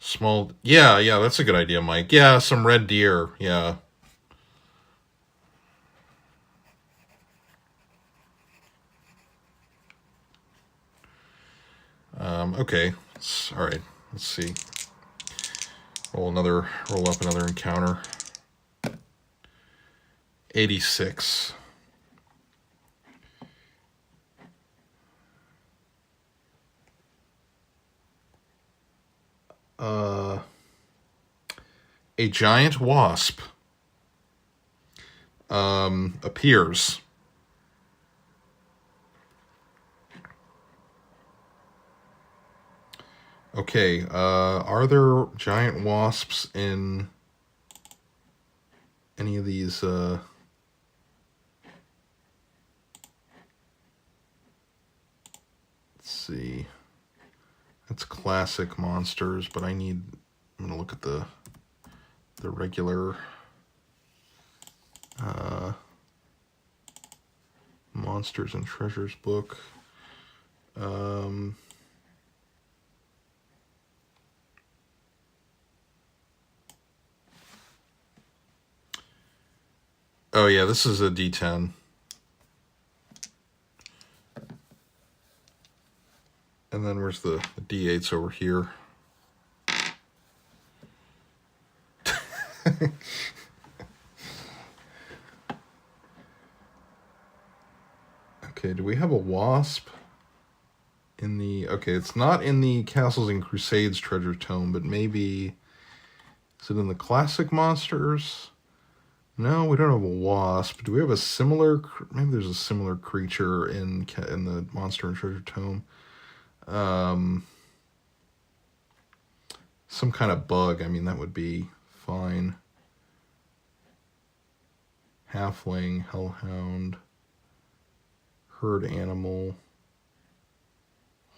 Small, yeah, that's a good idea, Mike. Yeah, some red deer, yeah. Okay, all right, let's see. Roll up another encounter. 86. A giant wasp appears. Okay, are there giant wasps in any of these? Let's see. That's classic monsters, but I'm gonna look at the regular Monsters and Treasures book. Oh yeah, this is a D10. And then where's the D8s over here? Okay, do we have a wasp in the... Okay, it's not in the Castles and Crusades treasure tome, but maybe... Is it in the classic monsters? No, we don't have a wasp. Do we have a similar... Maybe there's a similar creature in the Monster and Treasure tome. Some kind of bug. I mean, that would be fine. Halfling, hellhound, herd animal,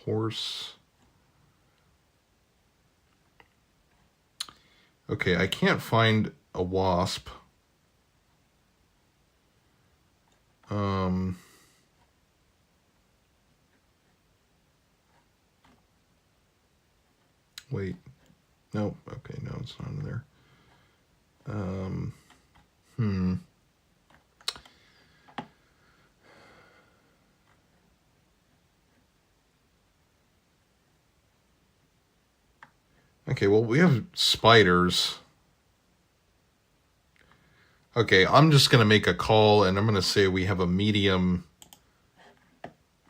horse. Okay, I can't find a wasp. Wait. Nope. Okay, no, it's not in there. Okay, well, we have spiders. Okay, I'm just going to make a call, and I'm going to say we have a medium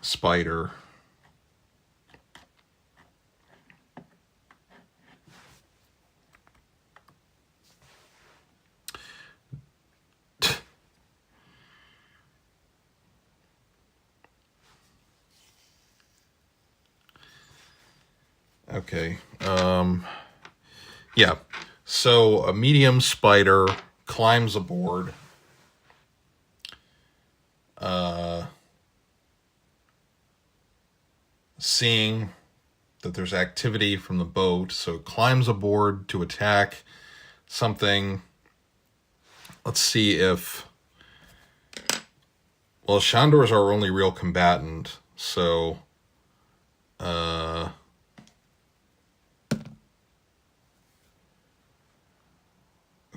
spider. Okay. Yeah. So a medium spider climbs aboard. Seeing that there's activity from the boat, so it climbs aboard to attack something. Let's see if... Well, Shandor's our only real combatant, so...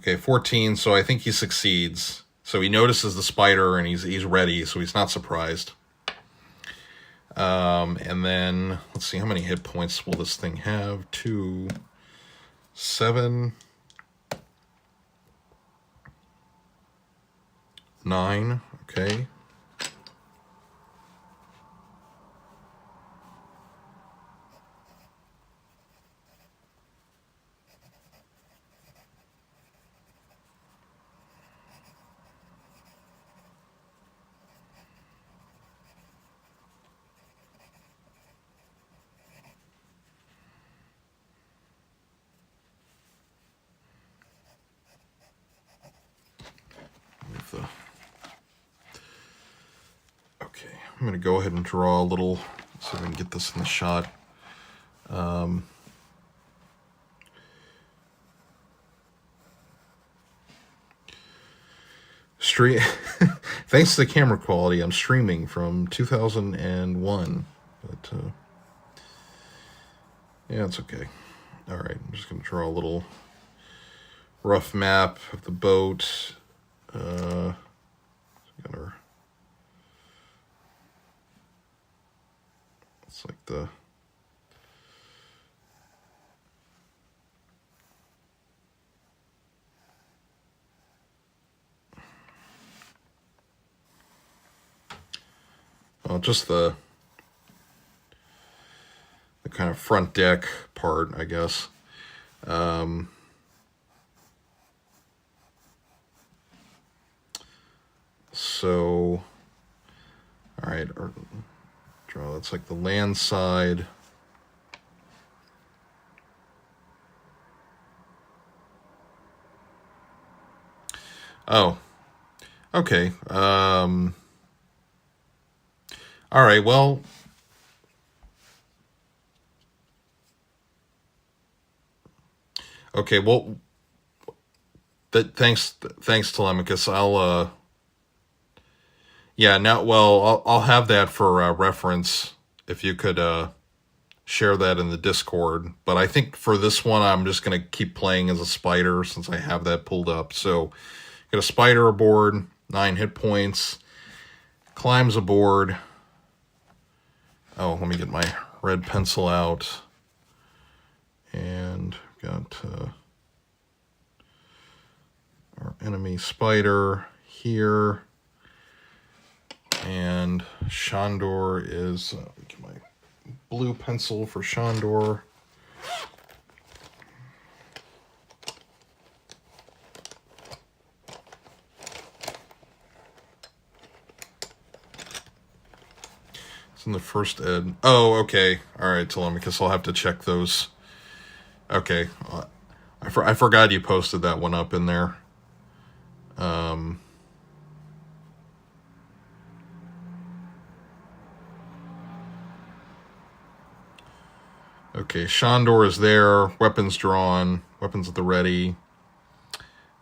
Okay, 14, so I think he succeeds. So he notices the spider and he's ready, so he's not surprised. And then, let's see, how many hit points will this thing have? 2, 7, 9, okay. Okay, I'm going to go ahead and draw a little so we can get this in the shot. Thanks to the camera quality, I'm streaming from 2001. But, yeah, it's okay. All right, I'm just going to draw a little rough map of the boat. It's like the... Well, just the kind of front deck part, I guess. So, all right, draw, that's like the land side. Oh, okay. All right, well, okay, well, thanks, Telemachus. Yeah, now, well, I'll have that for reference if you could share that in the Discord. But I think for this one, I'm just going to keep playing as a spider since I have that pulled up. So, get a spider aboard, 9 hit points, climbs aboard. Oh, let me get my red pencil out. And got our enemy spider here. And Shandor is, get my blue pencil for Shandor. It's in the first ed. Oh, okay. All right, Telemachus, I'll have to check those. Okay. I forgot you posted that one up in there. Okay, Shandor is there, weapons drawn, weapons at the ready.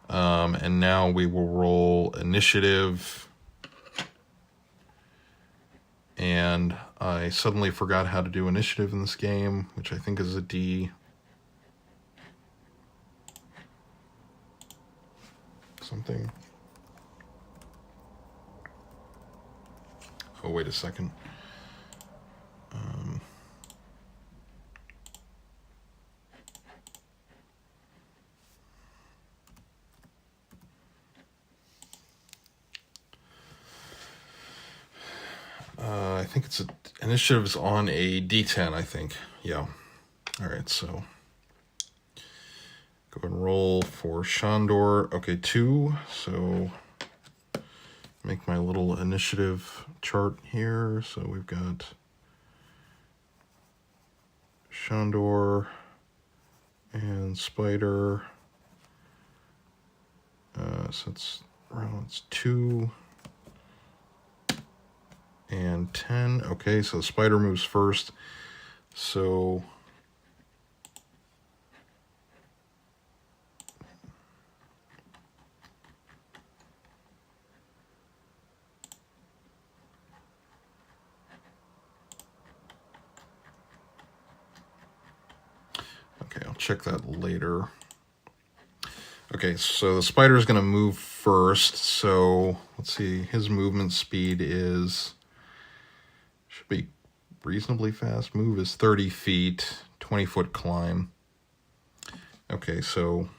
And now we will roll initiative. And I suddenly forgot how to do initiative in this game, which I think is a D. Something. Oh, wait a second. I think it's initiatives on a D10, I think. Yeah. All right, so go and roll for Shandor. Okay, 2. So make my little initiative chart here. So we've got Shandor and Spider. So it's 2 and 10. Okay, so the Spider moves first. So okay, I'll check that later. Okay, so the spider is going to move first. So let's see, his movement speed should be reasonably fast. Move is 30 feet, 20-foot climb. Okay, so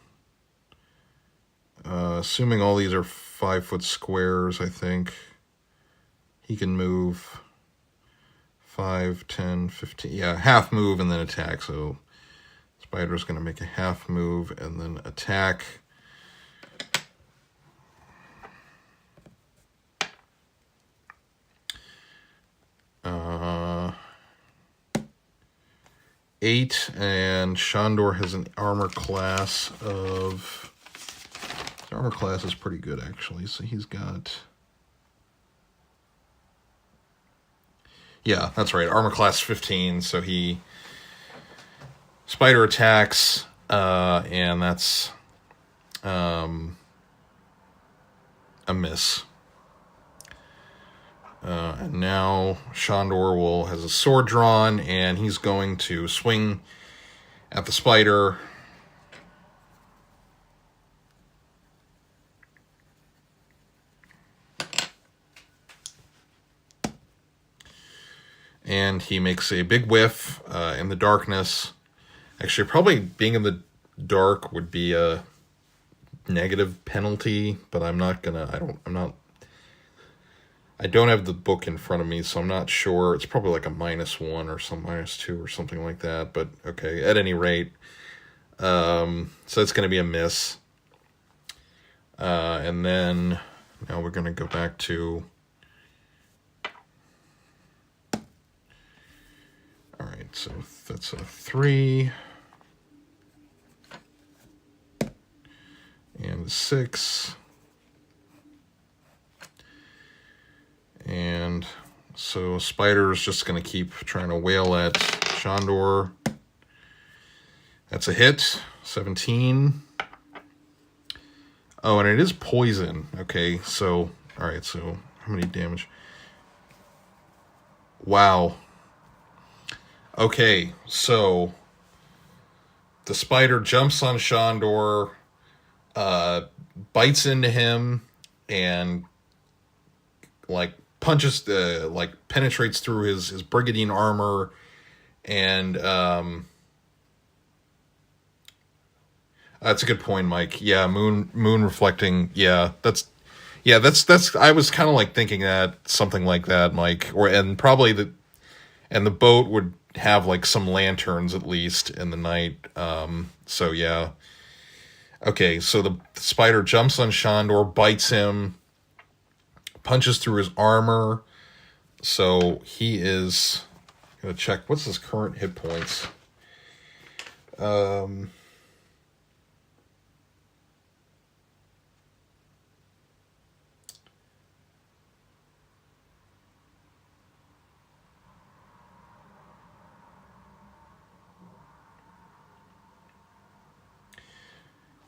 assuming all these are 5-foot squares, I think he can move 5, 10, 15. Yeah, half move and then attack. So Spider's going to make a half move and then attack. Uh, 8, and Shandor has an armor class of... His armor class is pretty good, actually. So he's got... Yeah, that's right. Armor class 15, so he... Spider attacks, and that's a miss. And now Shandor has a sword drawn, and he's going to swing at the spider. And he makes a big whiff in the darkness. Actually, probably being in the dark would be a negative penalty, but I'm not gonna. I don't have the book in front of me, so I'm not sure. It's probably like a -1 or some -2 or something like that. But okay, at any rate, so it's going to be a miss. And then now we're going to go back to. All right, so that's a 3 and a 6. And so Spider's just going to keep trying to wail at Shandor. That's a hit. 17. Oh, and it is poison. Okay, so... Alright, so how many damage? Wow. Okay, so... The spider jumps on Shandor, bites into him, and... like... punches, penetrates through his brigandine armor, and that's a good point, Mike. Yeah, moon reflecting. Yeah, that's. I was kind of like thinking that something like that, Mike, and probably the boat would have like some lanterns at least in the night. So yeah. Okay, so the spider jumps on Shandor, bites him. Punches through his armor, so he is gonna check what's his current hit points.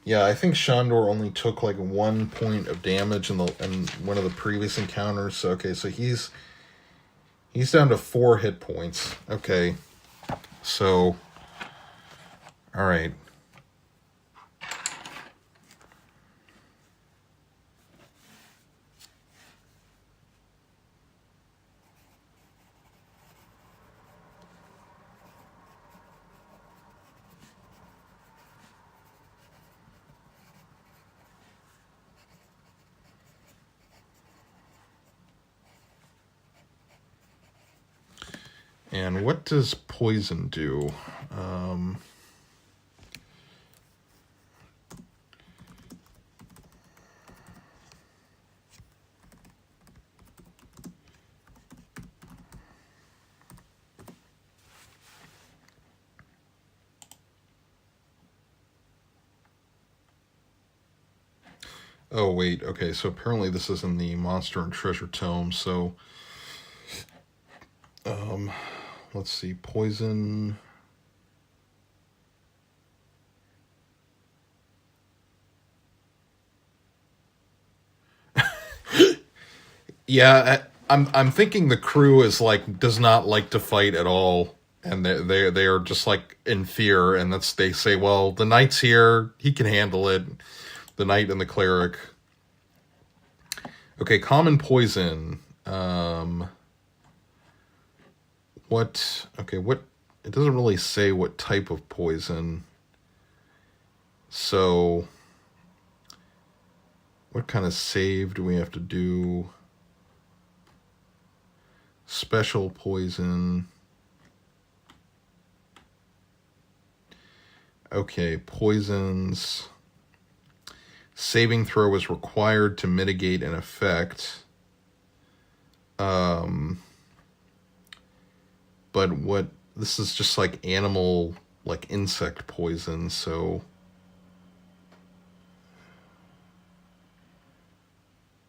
Yeah, I think Shandor only took like 1 point of damage in one of the previous encounters. So okay, so he's down to 4 hit points. Okay, so all right. And what does poison do? Oh, wait. Okay, so apparently this is in the Monster and Treasure Tome, so... let's see. Poison... Yeah, I'm thinking the crew is like does not like to fight at all, and they are just like in fear, and they say, well, the knight's here, he can handle it. The knight and the cleric. Okay, common poison. What Okay, what... It doesn't really say what type of poison. So... What kind of save do we have to do? Special poison. Okay, poisons. Saving throw is required to mitigate an effect. But what... This is just like animal, like insect poison, so...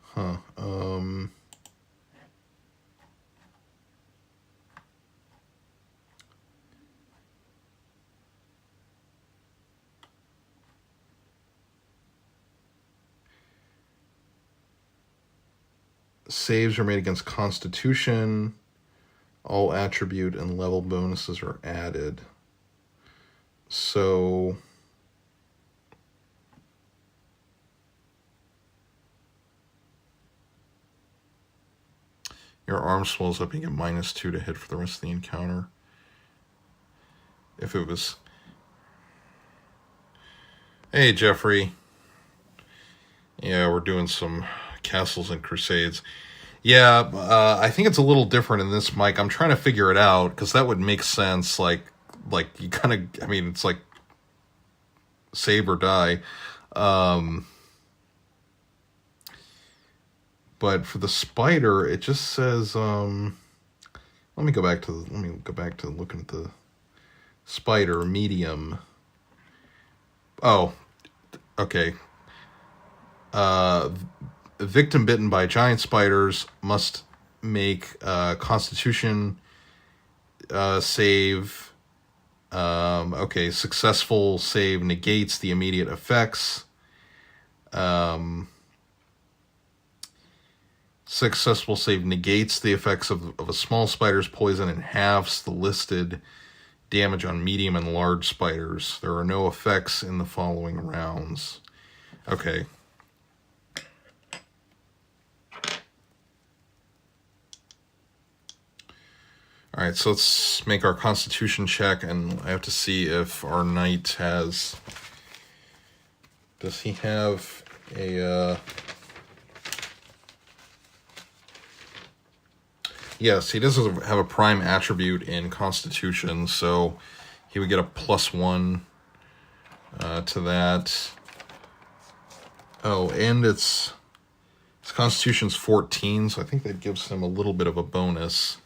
Huh. Saves are made against Constitution. All attribute and level bonuses are added. So... Your arm swells up, you get -2 to hit for the rest of the encounter. If it was... Hey, Jeffrey. Yeah, we're doing some Castles and Crusades. Yeah, I think it's a little different in this, Mike. I'm trying to figure it out, because that would make sense. Like you kind of... I mean, it's like save or die. But for the spider, it just says... let me go back to looking at the spider. Medium. Oh, okay. Victim bitten by giant spiders must make Constitution save. Okay, successful save negates the immediate effects. Successful save negates the effects of a small spider's poison and halves the listed damage on medium and large spiders. There are no effects in the following rounds. Okay. Alright, so let's make our Constitution check, and I have to see if our knight has... Does he have a... Yes, he does have a prime attribute in Constitution, so he would get a +1 to that. Oh, and his Constitution's 14, so I think that gives him a little bit of a bonus.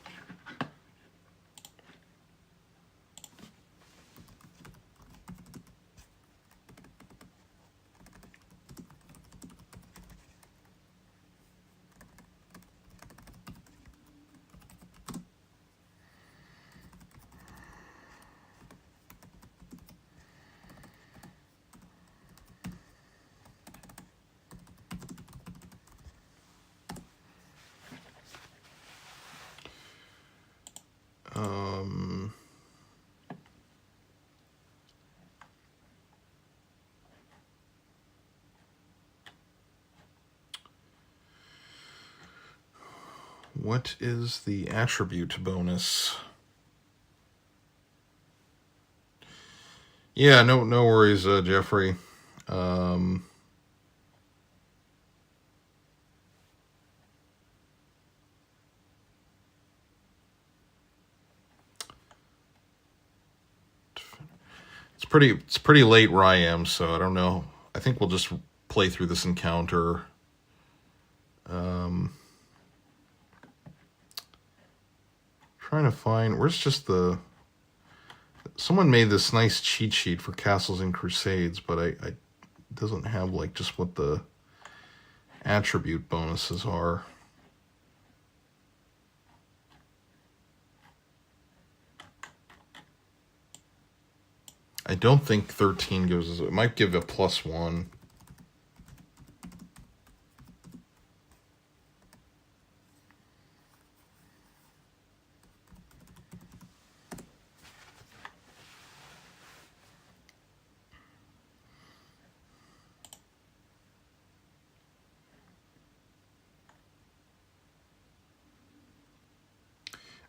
What is the attribute bonus? Yeah, no worries, Jeffrey. It's pretty late where I am, so I don't know. I think we'll just play through this encounter. Trying to find... Where's just the... Someone made this nice cheat sheet for Castles and Crusades, but it doesn't have, like, just what the attribute bonuses are. I don't think 13 gives us... It might give a +1.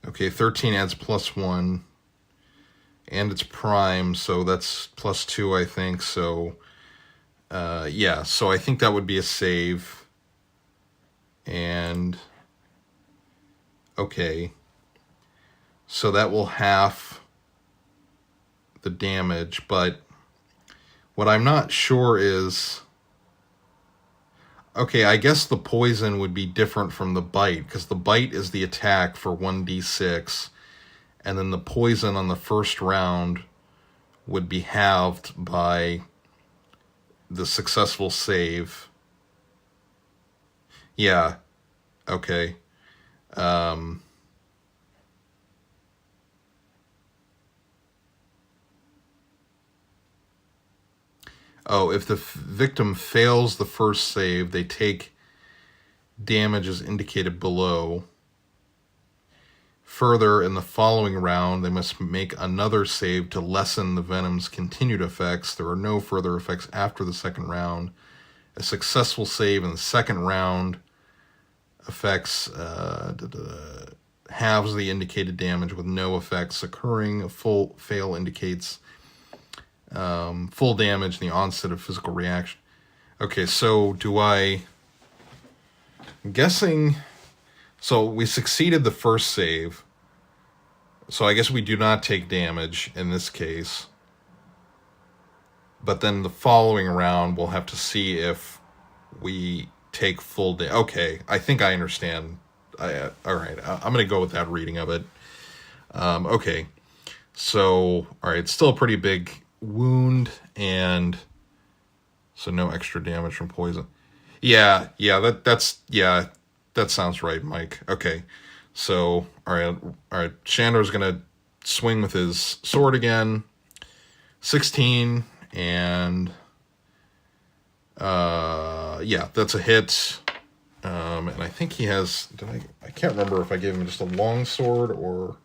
Okay, 13 adds +1. And it's prime, so that's +2, I think. So, yeah, so I think that would be a save. And, okay. So that will half the damage, but what I'm not sure is... Okay, I guess the poison would be different from the bite, because the bite is the attack for 1d6, and then the poison on the first round would be halved by the successful save. Yeah, okay. Oh, if the victim fails the first save, they take damage as indicated below. Further, in the following round, they must make another save to lessen the venom's continued effects. There are no further effects after the second round. A successful save in the second round affects halves the indicated damage with no effects occurring. A full fail indicates full damage in the onset of physical reaction. Okay, so I'm guessing... So we succeeded the first save. So I guess we do not take damage in this case. But then the following round, we'll have to see if we take full damage. Okay, I think I understand. All right, I'm going to go with that reading of it. Okay, so, all right, still a pretty big wound, and so no extra damage from poison. Yeah, that sounds right, Mike. Okay, so all right. Shandor's gonna swing with his sword again. 16, and yeah, that's a hit. And I think he has. I can't remember if I gave him just a long sword or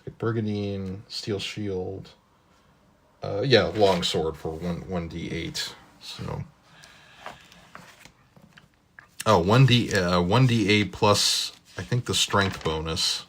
a Brigandine steel shield. Yeah, long sword for 1d8. So. Oh, 1d8 plus, I think, the strength bonus.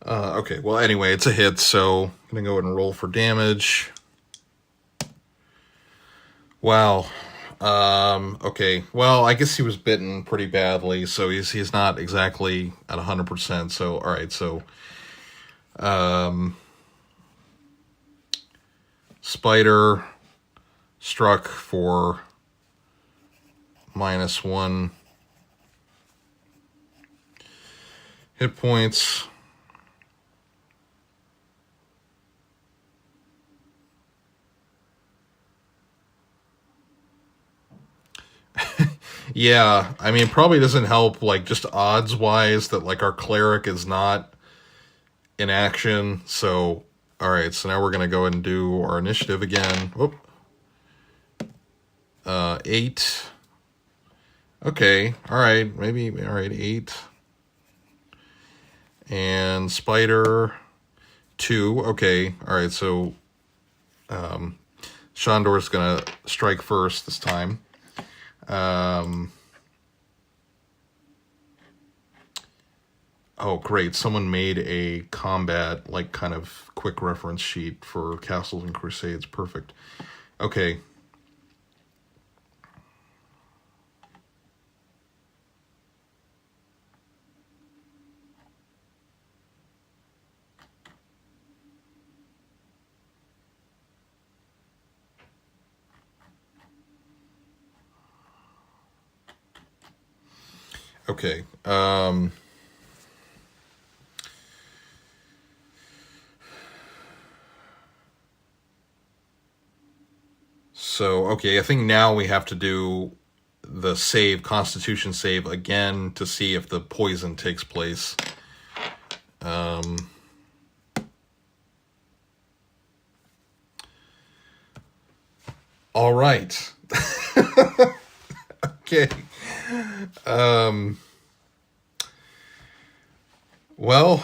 Okay, well, anyway, it's a hit, so I'm going to go ahead and roll for damage. Wow. Okay, well, I guess he was bitten pretty badly, so he's not exactly at 100%, so, all right, so... Spider struck for -1 hit points. Yeah, I mean, probably doesn't help, like, just odds-wise that, like, our cleric is not in action, so... Alright, so now we're going to go ahead and do our initiative again. Whoop. 8. Okay, alright, maybe, alright, 8. And Spider, 2. Okay, alright, so Shandor's going to strike first this time. Oh, great. Someone made a combat, like, kind of quick reference sheet for Castles and Crusades. Perfect. Okay. Okay. So, okay, I think now we have to do the save, Constitution save again to see if the poison takes place. All right. Okay. Well,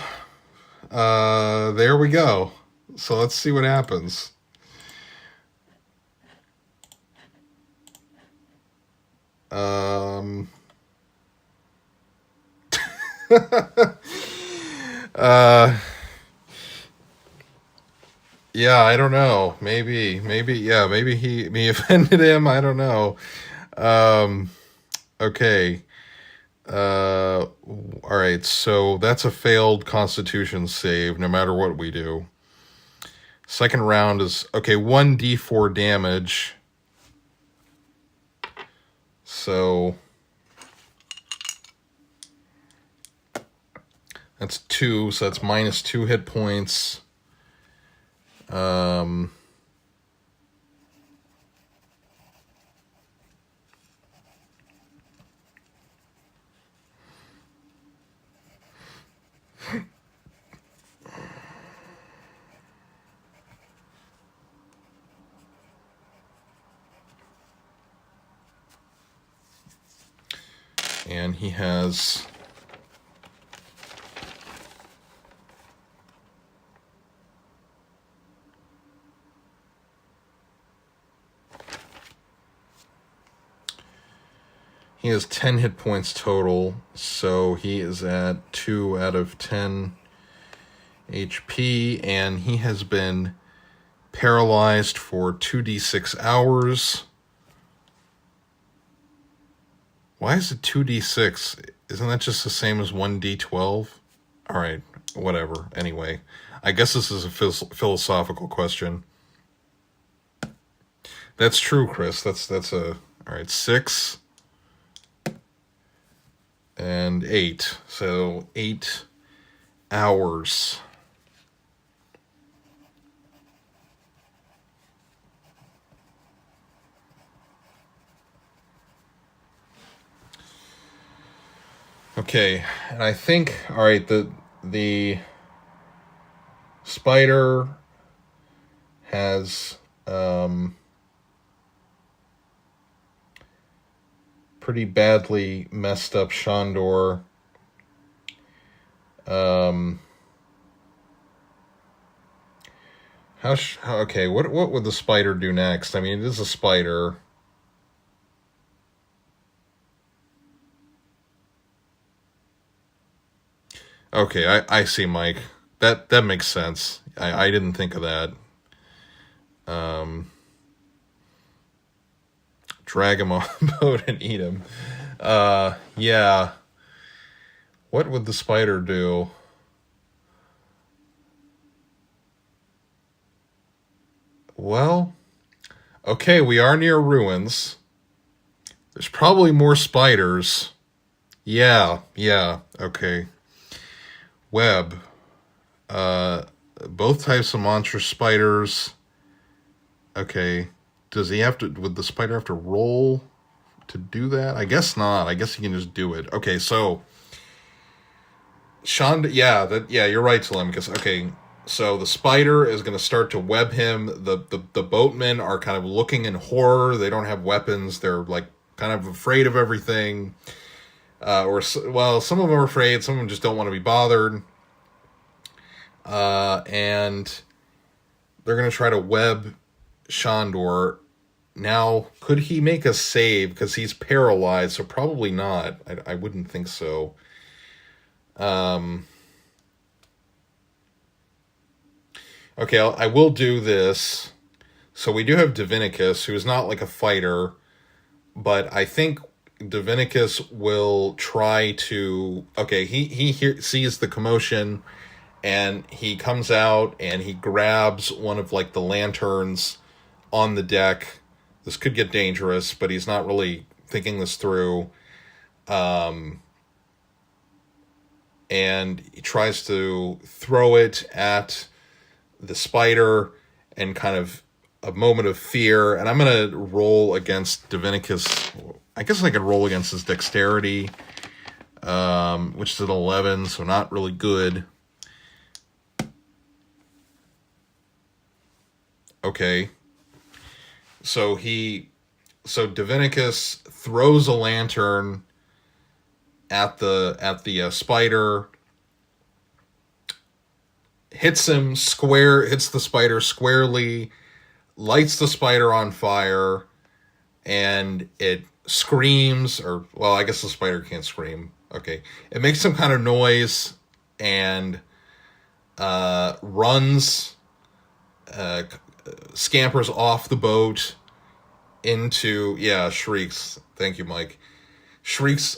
there we go. So let's see what happens. Yeah, I don't know. Yeah, maybe me offended him. I don't know. Okay. All right. So that's a failed Constitution save, no matter what we do. Second round is okay. 1d4 damage. So that's 2. So that's minus 2 hit points. And he has he has 10 hit points total, so he is at 2 out of 10 HP, and he has been paralyzed for 2d6 hours. Why is it 2d6? Isn't that just the same as 1d12? All right, whatever. Anyway, I guess this is a philosophical question. That's true, Chris. That's a all right. 6 and 8, so 8 hours. Okay, and I think all right. The spider has pretty badly messed up Shandor. Okay, what would the spider do next? I mean, it is a spider. Okay, I see, Mike. That makes sense. I didn't think of that. Drag him off the boat and eat him. Yeah. What would the spider do? Well, okay, we are near ruins. There's probably more spiders. Yeah, okay. Web. Both types of monstrous spiders. Okay. Would the spider have to roll to do that? I guess not. I guess he can just do it. Okay, so you're right, Telemachus. Okay, so the spider is going to start to web him. The boatmen are kind of looking in horror. They don't have weapons. They're like kind of afraid of everything. Some of them are afraid. Some of them just don't want to be bothered. And they're going to try to web Shandor. Now, could he make a save? Because he's paralyzed, so probably not. I wouldn't think so. Okay, I will do this. So we do have Divinicus, who is not like a fighter, but I think Divinicus will try to. Okay, sees the commotion, and he comes out and he grabs one of like the lanterns on the deck. This could get dangerous, but he's not really thinking this through. And he tries to throw it at the spider, and kind of a moment of fear. And I'm going to roll against Divinicus. I guess I could roll against his dexterity, which is an 11, so not really good. Okay. So Divinicus throws a lantern at the spider, hits the spider squarely, lights the spider on fire, and it screams, or, well, I guess the spider can't scream. Okay. It makes some kind of noise and runs, scampers off the boat into, shrieks. Thank you, Mike.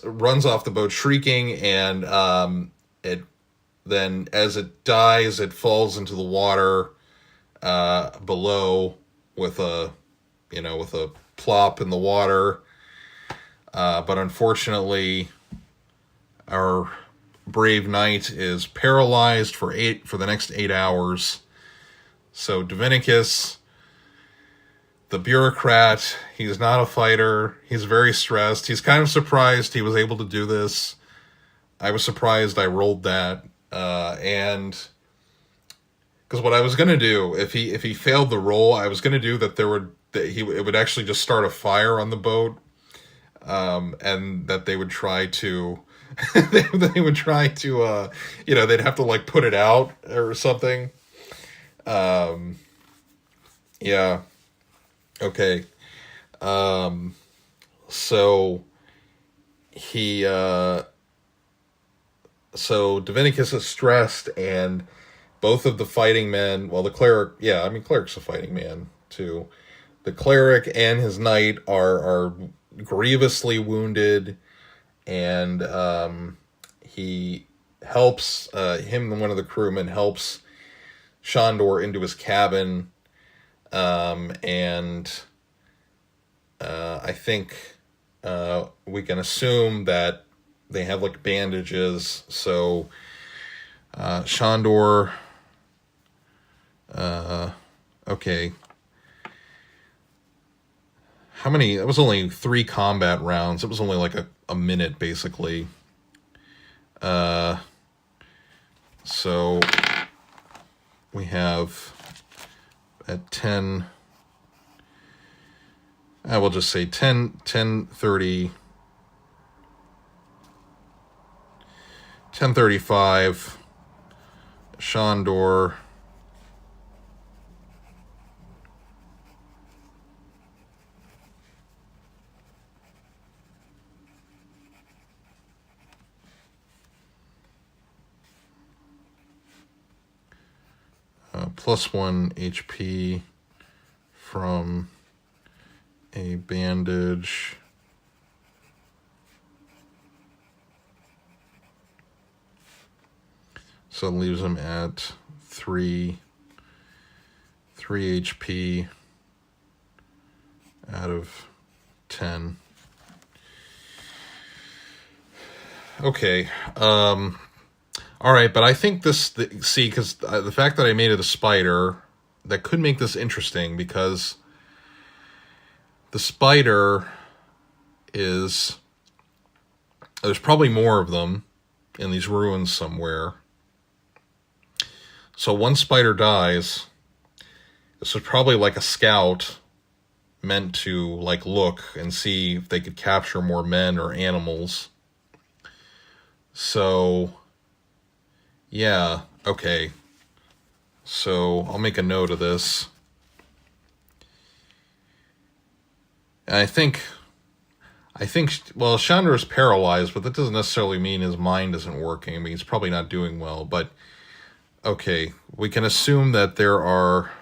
Runs off the boat shrieking, and it then, as it dies, it falls into the water below with a plop in the water. But unfortunately, our brave knight is paralyzed for the next 8 hours. So Divinicus, the bureaucrat, he's not a fighter. He's very stressed. He's kind of surprised he was able to do this. I was surprised I rolled that. And because what I was gonna do, if he failed the roll, I was gonna do that it would actually just start a fire on the boat, and that they would try to they would try to they'd have to like put it out or something. Yeah. Okay. So he so Divinicus is stressed, and both of the fighting men, well, the cleric, cleric's a fighting man too. The cleric and his knight are grievously wounded, and he helps him and one of the crewmen helps Shandor into his cabin, and I think we can assume that they have like bandages. So Shandor, okay. How many? It was only 3 combat rounds. It was only like a minute, basically. So we have at 10, I will just say 10:30, 10:35, Shandor, +1 HP from a bandage. So it leaves him at 3 HP out of 10. Okay. All right, but I think because the fact that I made it a spider, that could make this interesting, because the spider there's probably more of them in these ruins somewhere. So one spider dies. This was probably like a scout meant to like look and see if they could capture more men or animals. So yeah, okay. So I'll make a note of this. And I think I think, well, Chandra is paralyzed, but that doesn't necessarily mean his mind isn't working. I mean, he's probably not doing well, but okay, we can assume that there are...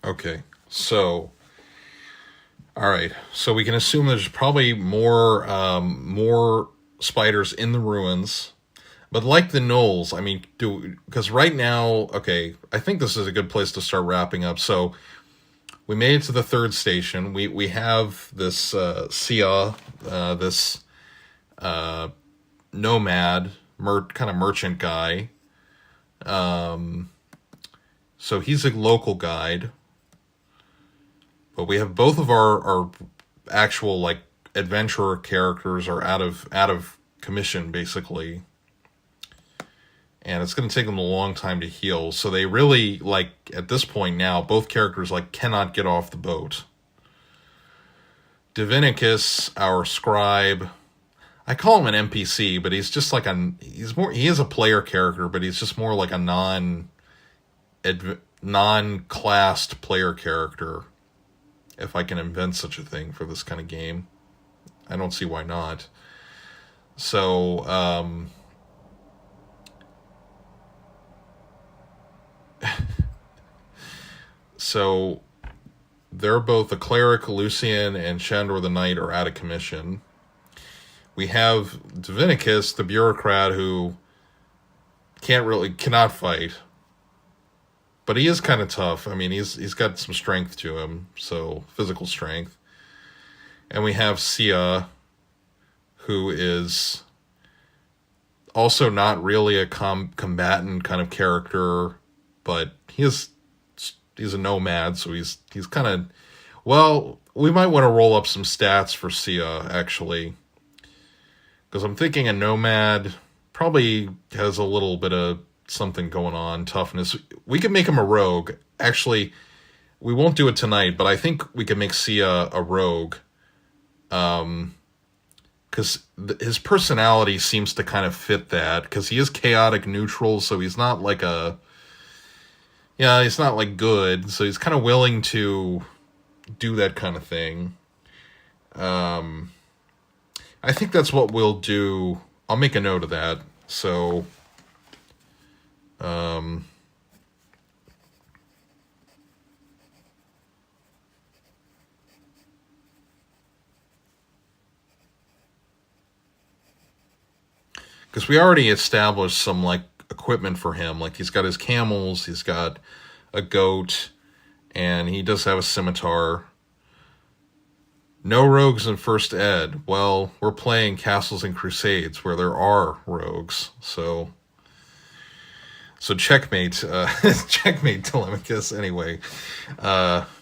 Okay, so... All right, so we can assume there's probably more spiders in the ruins, but like the gnolls, I mean, because right now, okay, I think this is a good place to start wrapping up. So we made it to the third station. We have this Sia, this nomad kind of merchant guy. So he's a local guide. But we have both of our actual like adventurer characters are out of commission basically, and it's going to take them a long time to heal. So they really like at this point now both characters like cannot get off the boat. Divinicus, our scribe, I call him an NPC, but he's just like he is a player character, but he's just more like a non-classed player character. If I can invent such a thing for this kind of game. I don't see why not. So, so they're both the cleric, Lucian, and Shandor the Knight are out of commission. We have Divinicus, the bureaucrat, who cannot fight. But he is kind of tough. I mean, he's got some strength to him, so physical strength. And we have Sia, who is also not really a combatant kind of character, but he's a nomad, so he's kind of... Well, we might want to roll up some stats for Sia, actually. Because I'm thinking a nomad probably has a little bit of something going on, toughness. We could make him a rogue. Actually, we won't do it tonight, but I think we could make Sia a rogue. Because his personality seems to kind of fit that, because he is chaotic neutral, so he's not like he's not like good, so he's kind of willing to do that kind of thing. I think that's what we'll do. I'll make a note of that. So because we already established some like equipment for him. Like he's got his camels, he's got a goat, and he does have a scimitar. No rogues in First Ed. Well, we're playing Castles and Crusades where there are rogues, so checkmate, checkmate Telemachus. Anyway,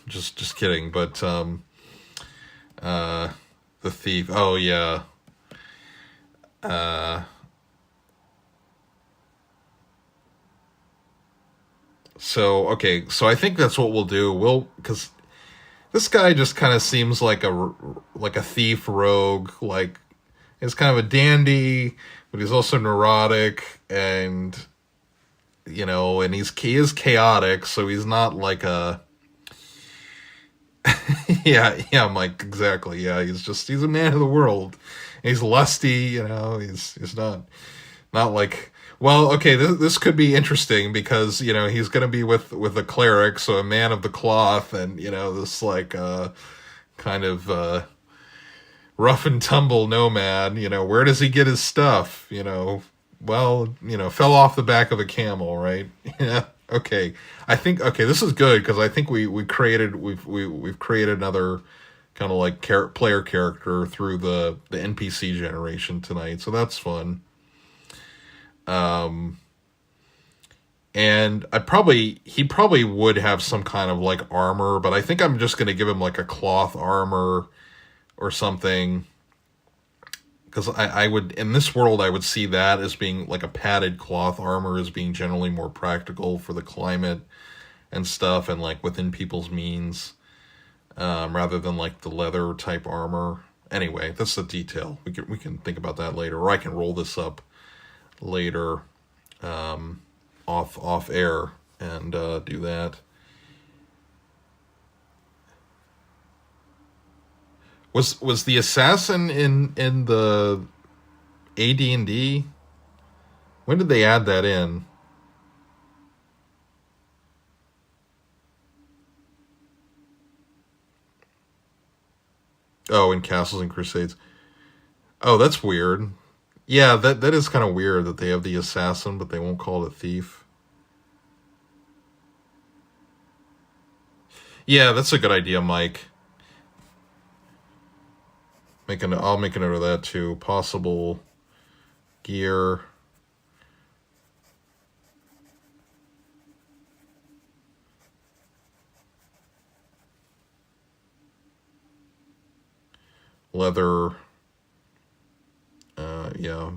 just kidding. But the thief. Oh yeah. So okay, so I think that's what we'll do. Because this guy just kind of seems like a thief rogue. Like he's kind of a dandy, but he's also neurotic, and and he is chaotic. So he's not like a yeah, Mike, exactly. Yeah, he's a man of the world. He's lusty. He's not like. Well, okay, this could be interesting because, he's going to be with a cleric, so a man of the cloth, and, this, like, kind of rough and tumble nomad, where does he get his stuff, Well, fell off the back of a camel, right? Yeah, okay. I think, this is good, because I think we've created another kind of, like, player character through the NPC generation tonight, so that's fun. And he probably would have some kind of like armor, but I think I'm just going to give him like a cloth armor or something. Because I would, in this world, I would see that as being like a padded cloth armor as being generally more practical for the climate and stuff, and like within people's means, rather than like the leather type armor. Anyway, that's the detail. We can think about that later, or I can roll this up later, off air and do that. Was the assassin in the AD&D? When did they add that in? Oh, in Castles and Crusades. Oh, that's weird. Yeah, that is kind of weird that they have the assassin, but they won't call it a thief. Yeah, that's a good idea, Mike. I'll make a note of that too. Possible gear. Leather. Yeah.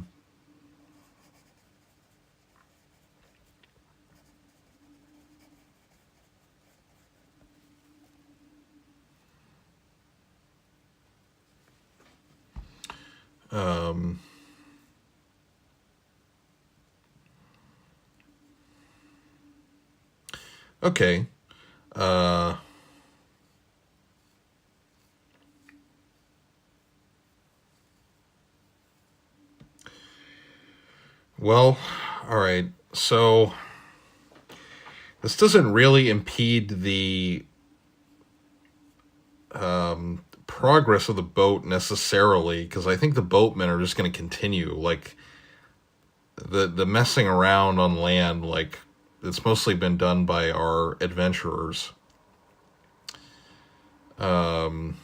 Um, okay. Uh, well, all right. So this doesn't really impede the progress of the boat necessarily, because I think the boatmen are just going to continue. Like the messing around on land, like it's mostly been done by our adventurers. Um,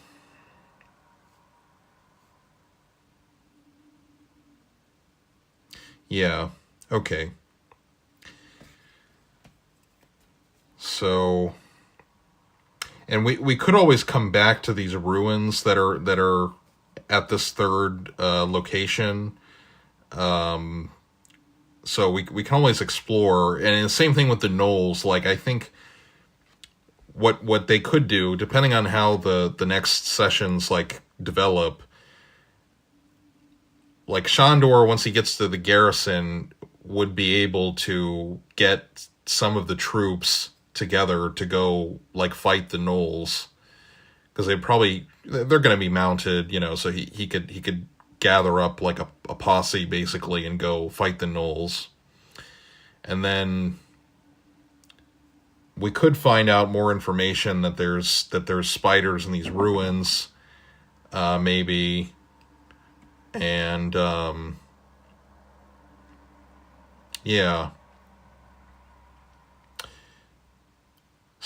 yeah. Okay. So, and we could always come back to these ruins that are at this third location. So we can always explore, and the same thing with the knolls. Like I think what they could do, depending on how the next sessions like develop, like Shandor, once he gets to the garrison, would be able to get some of the troops together to go like fight the knolls, because they're going to be mounted, so he could gather up like a posse basically and go fight the knolls. And then we could find out more information that there's spiders in these ruins, maybe. And yeah.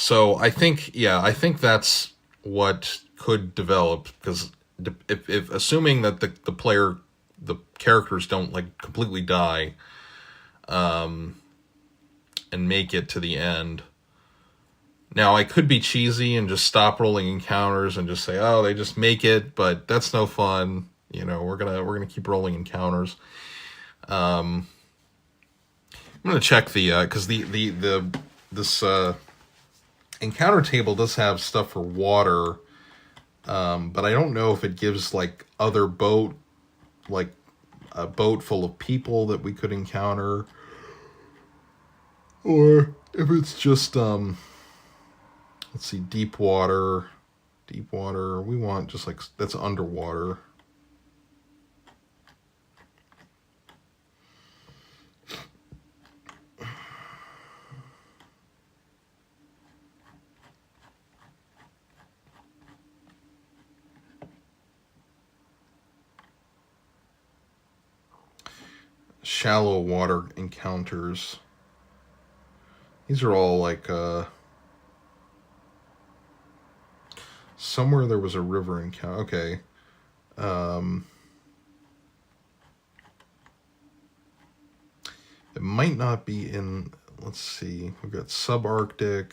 So I think that's what could develop, because if assuming that the characters don't like completely die, and make it to the end. Now I could be cheesy and just stop rolling encounters and just say, oh, they just make it, but that's no fun. We're gonna keep rolling encounters. I'm gonna check the because this encounter table does have stuff for water, but I don't know if it gives like other boat, like a boat full of people that we could encounter, or if it's just let's see, deep water. We want just like that's underwater. Shallow water encounters. These are all like somewhere there was a river encounter. Okay. It might not be in. let's see. We've got subarctic.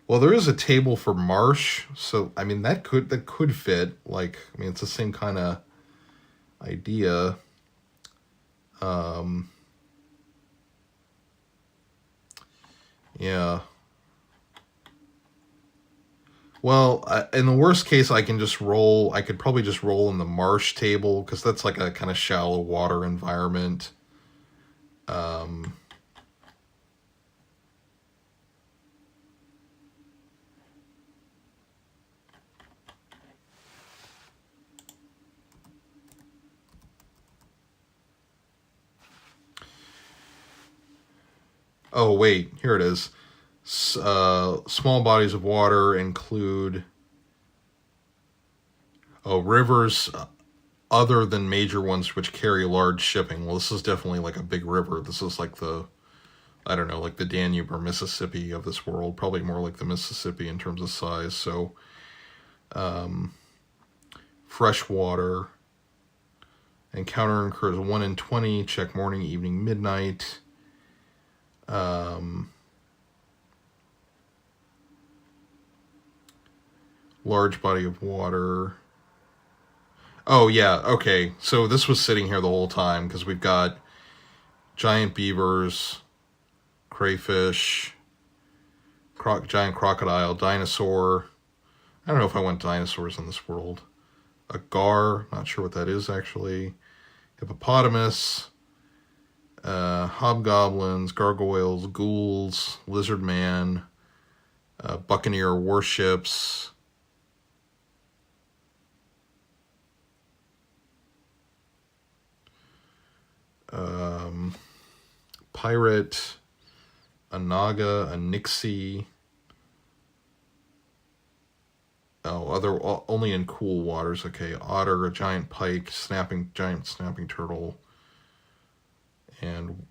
Well, there is a table for marsh, so I mean that could fit. Like, I mean, it's the same kind of idea. Yeah. Well, in the worst case, I can just roll. I could probably just roll in the marsh table because that's like a kind of shallow water environment. Oh, wait, here it is. Small bodies of water include rivers other than major ones which carry large shipping. Well, this is definitely like a big river. This is like I don't know, like the Danube or Mississippi of this world. Probably more like the Mississippi in terms of size. So, fresh water. Encounter occurs 1 in 20. Check morning, evening, midnight. Large body of water. Oh, yeah, okay. So this was sitting here the whole time because we've got giant beavers, crayfish, giant crocodile, dinosaur. I don't know if I want dinosaurs in this world. A gar, not sure what that is actually. Hippopotamus, hobgoblins, gargoyles, ghouls, lizard man, buccaneer warships. Pirate, a naga, a nixie. Oh, only in cool waters. Okay, otter, a giant pike, giant snapping turtle, and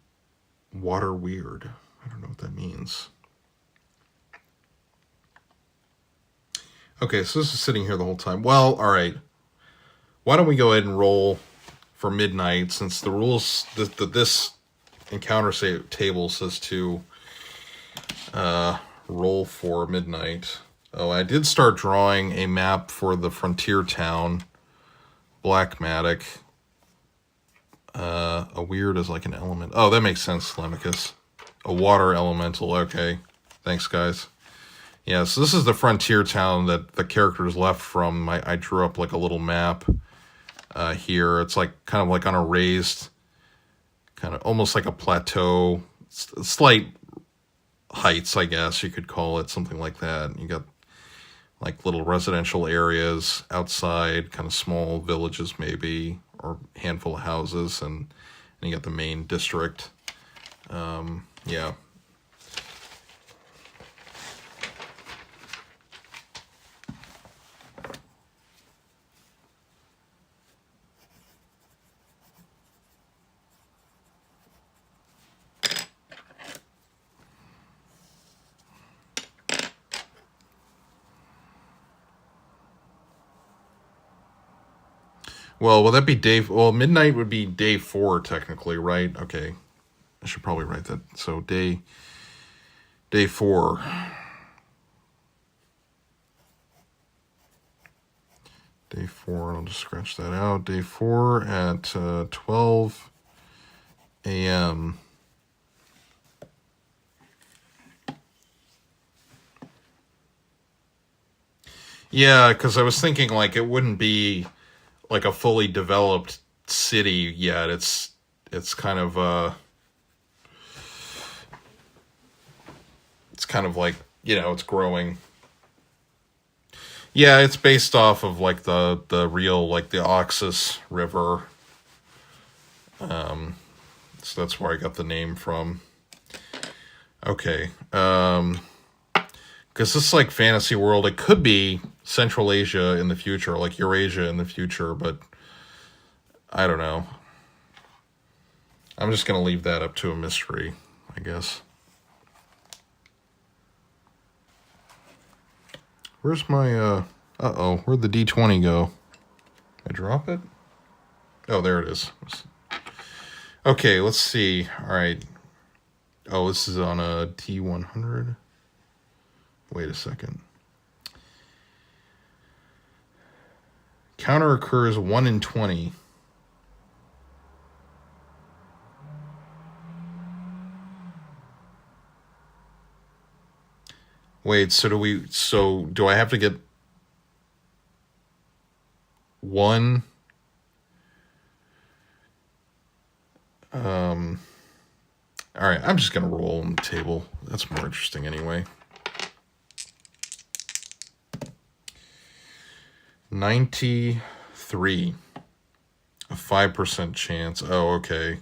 water weird. I don't know what that means. Okay, so this is sitting here the whole time. Well, all right. Why don't we go ahead and roll for midnight, since the rules that this encounter table says to roll for midnight. Oh, I did start drawing a map for the frontier town, Blackmatic. A weird is like an element. Oh, that makes sense, Lemicus. A water elemental. Okay, thanks, guys. Yeah, so this is the frontier town that the characters left from. I drew up like a little map here. It's like kind of like on a raised, kind of almost like a plateau, slight heights, I guess you could call it, something like that. You got like little residential areas outside, kind of small villages maybe, or handful of houses, and you got the main district. Yeah. Well, will that be day... Well, midnight would be day 4, technically, right? Okay. I should probably write that. So, day 4. Day 4, I'll just scratch that out. Day 4 at 12 a.m. Yeah, because I was thinking, like, it wouldn't be like a fully developed city yet. It's kind of it's kind of like, it's growing. Yeah, it's based off of like the real, like the Oxus River. So that's where I got the name from. Okay. Because this is like fantasy world. It could be Central Asia in the future, like Eurasia in the future, but I don't know. I'm just going to leave that up to a mystery, I guess. Where's my, uh-oh, where'd the D20 go? Did I drop it? Oh, there it is. Okay, let's see. All right. Oh, this is on a T100. Wait a second. Counter occurs 1 in 20. Wait, so do I have to get one? All right, I'm just going to roll on the table. That's more interesting anyway. 93. A 5% chance. Oh, okay.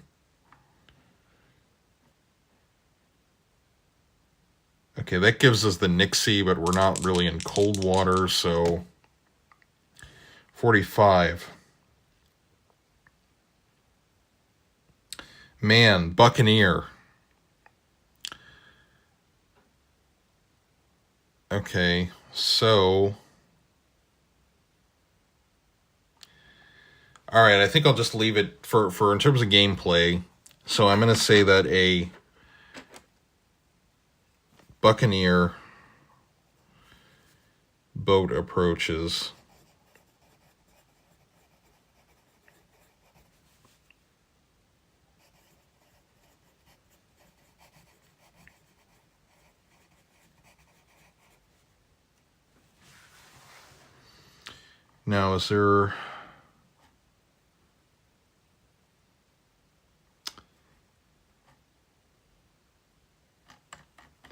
Okay, that gives us the Nixie, but we're not really in cold water, so 45. Man, Buccaneer. Okay, so... All right, I think I'll just leave it for in terms of gameplay. So I'm going to say that a Buccaneer boat approaches. Now, is there...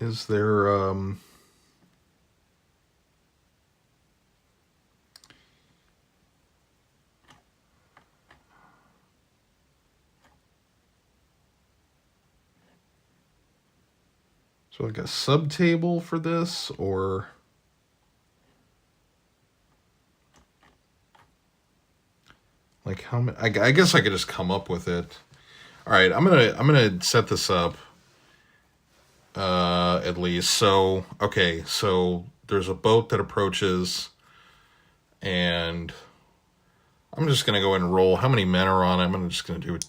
Is there... So like a subtable for this, or... Like how many? I guess I could just come up with it. All right, I'm gonna set this up. At least so. Okay, so there's a boat that approaches, and I'm just gonna go ahead and roll. How many men are on it? I'm just gonna do it.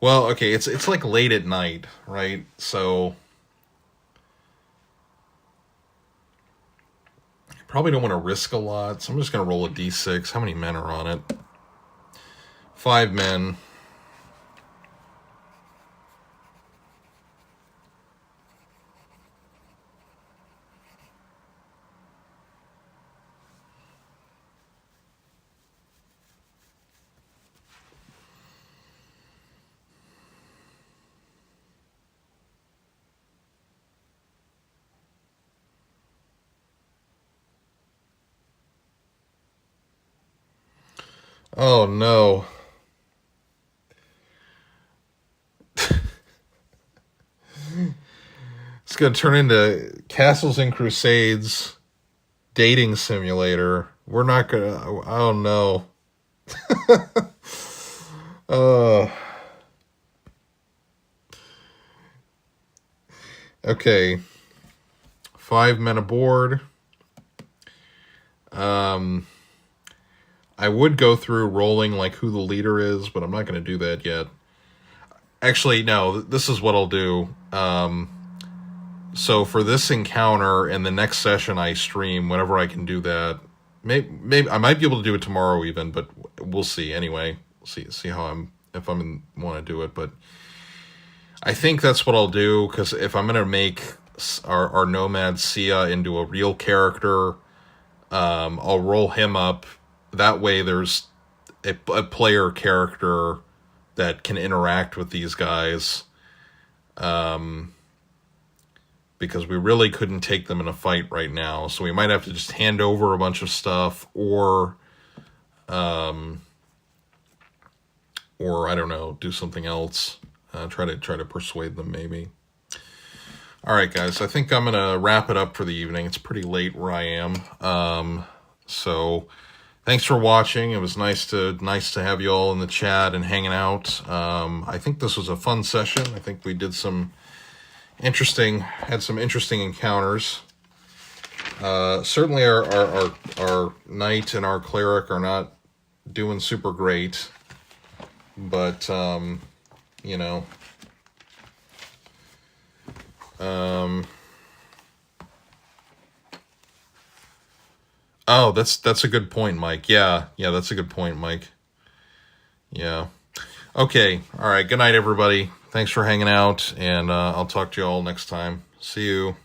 Well, okay, it's like late at night, right? So I probably don't want to risk a lot. So I'm just gonna roll a d6. How many men are on it? 5 men. Oh no. It's going to turn into Castles and Crusades dating simulator. We're not going to... Oh, no. Okay. 5 men aboard. I would go through rolling like who the leader is, but I'm not going to do that yet. Actually, no. This is what I'll do. So for this encounter and the next session I stream, whenever I can do that, maybe I might be able to do it tomorrow even, but we'll see anyway. See how if I'm want to do it, but I think that's what I'll do, because if I'm gonna make our nomad Sia into a real character, I'll roll him up. That way, there's a player character that can interact with these guys. Because we really couldn't take them in a fight right now. So we might have to just hand over a bunch of stuff, or I don't know, do something else. Try to persuade them maybe. All right, guys, I think I'm going to wrap it up for the evening. It's pretty late where I am. So thanks for watching. It was nice to have you all in the chat and hanging out. I think this was a fun session. I think we did had some interesting encounters. Certainly our knight and our cleric are not doing super great, but you know, Oh, that's a good point, Mike. Yeah, that's a good point, Mike. Yeah. Okay. All right. Good night, everybody. Thanks for hanging out, and I'll talk to you all next time. See you.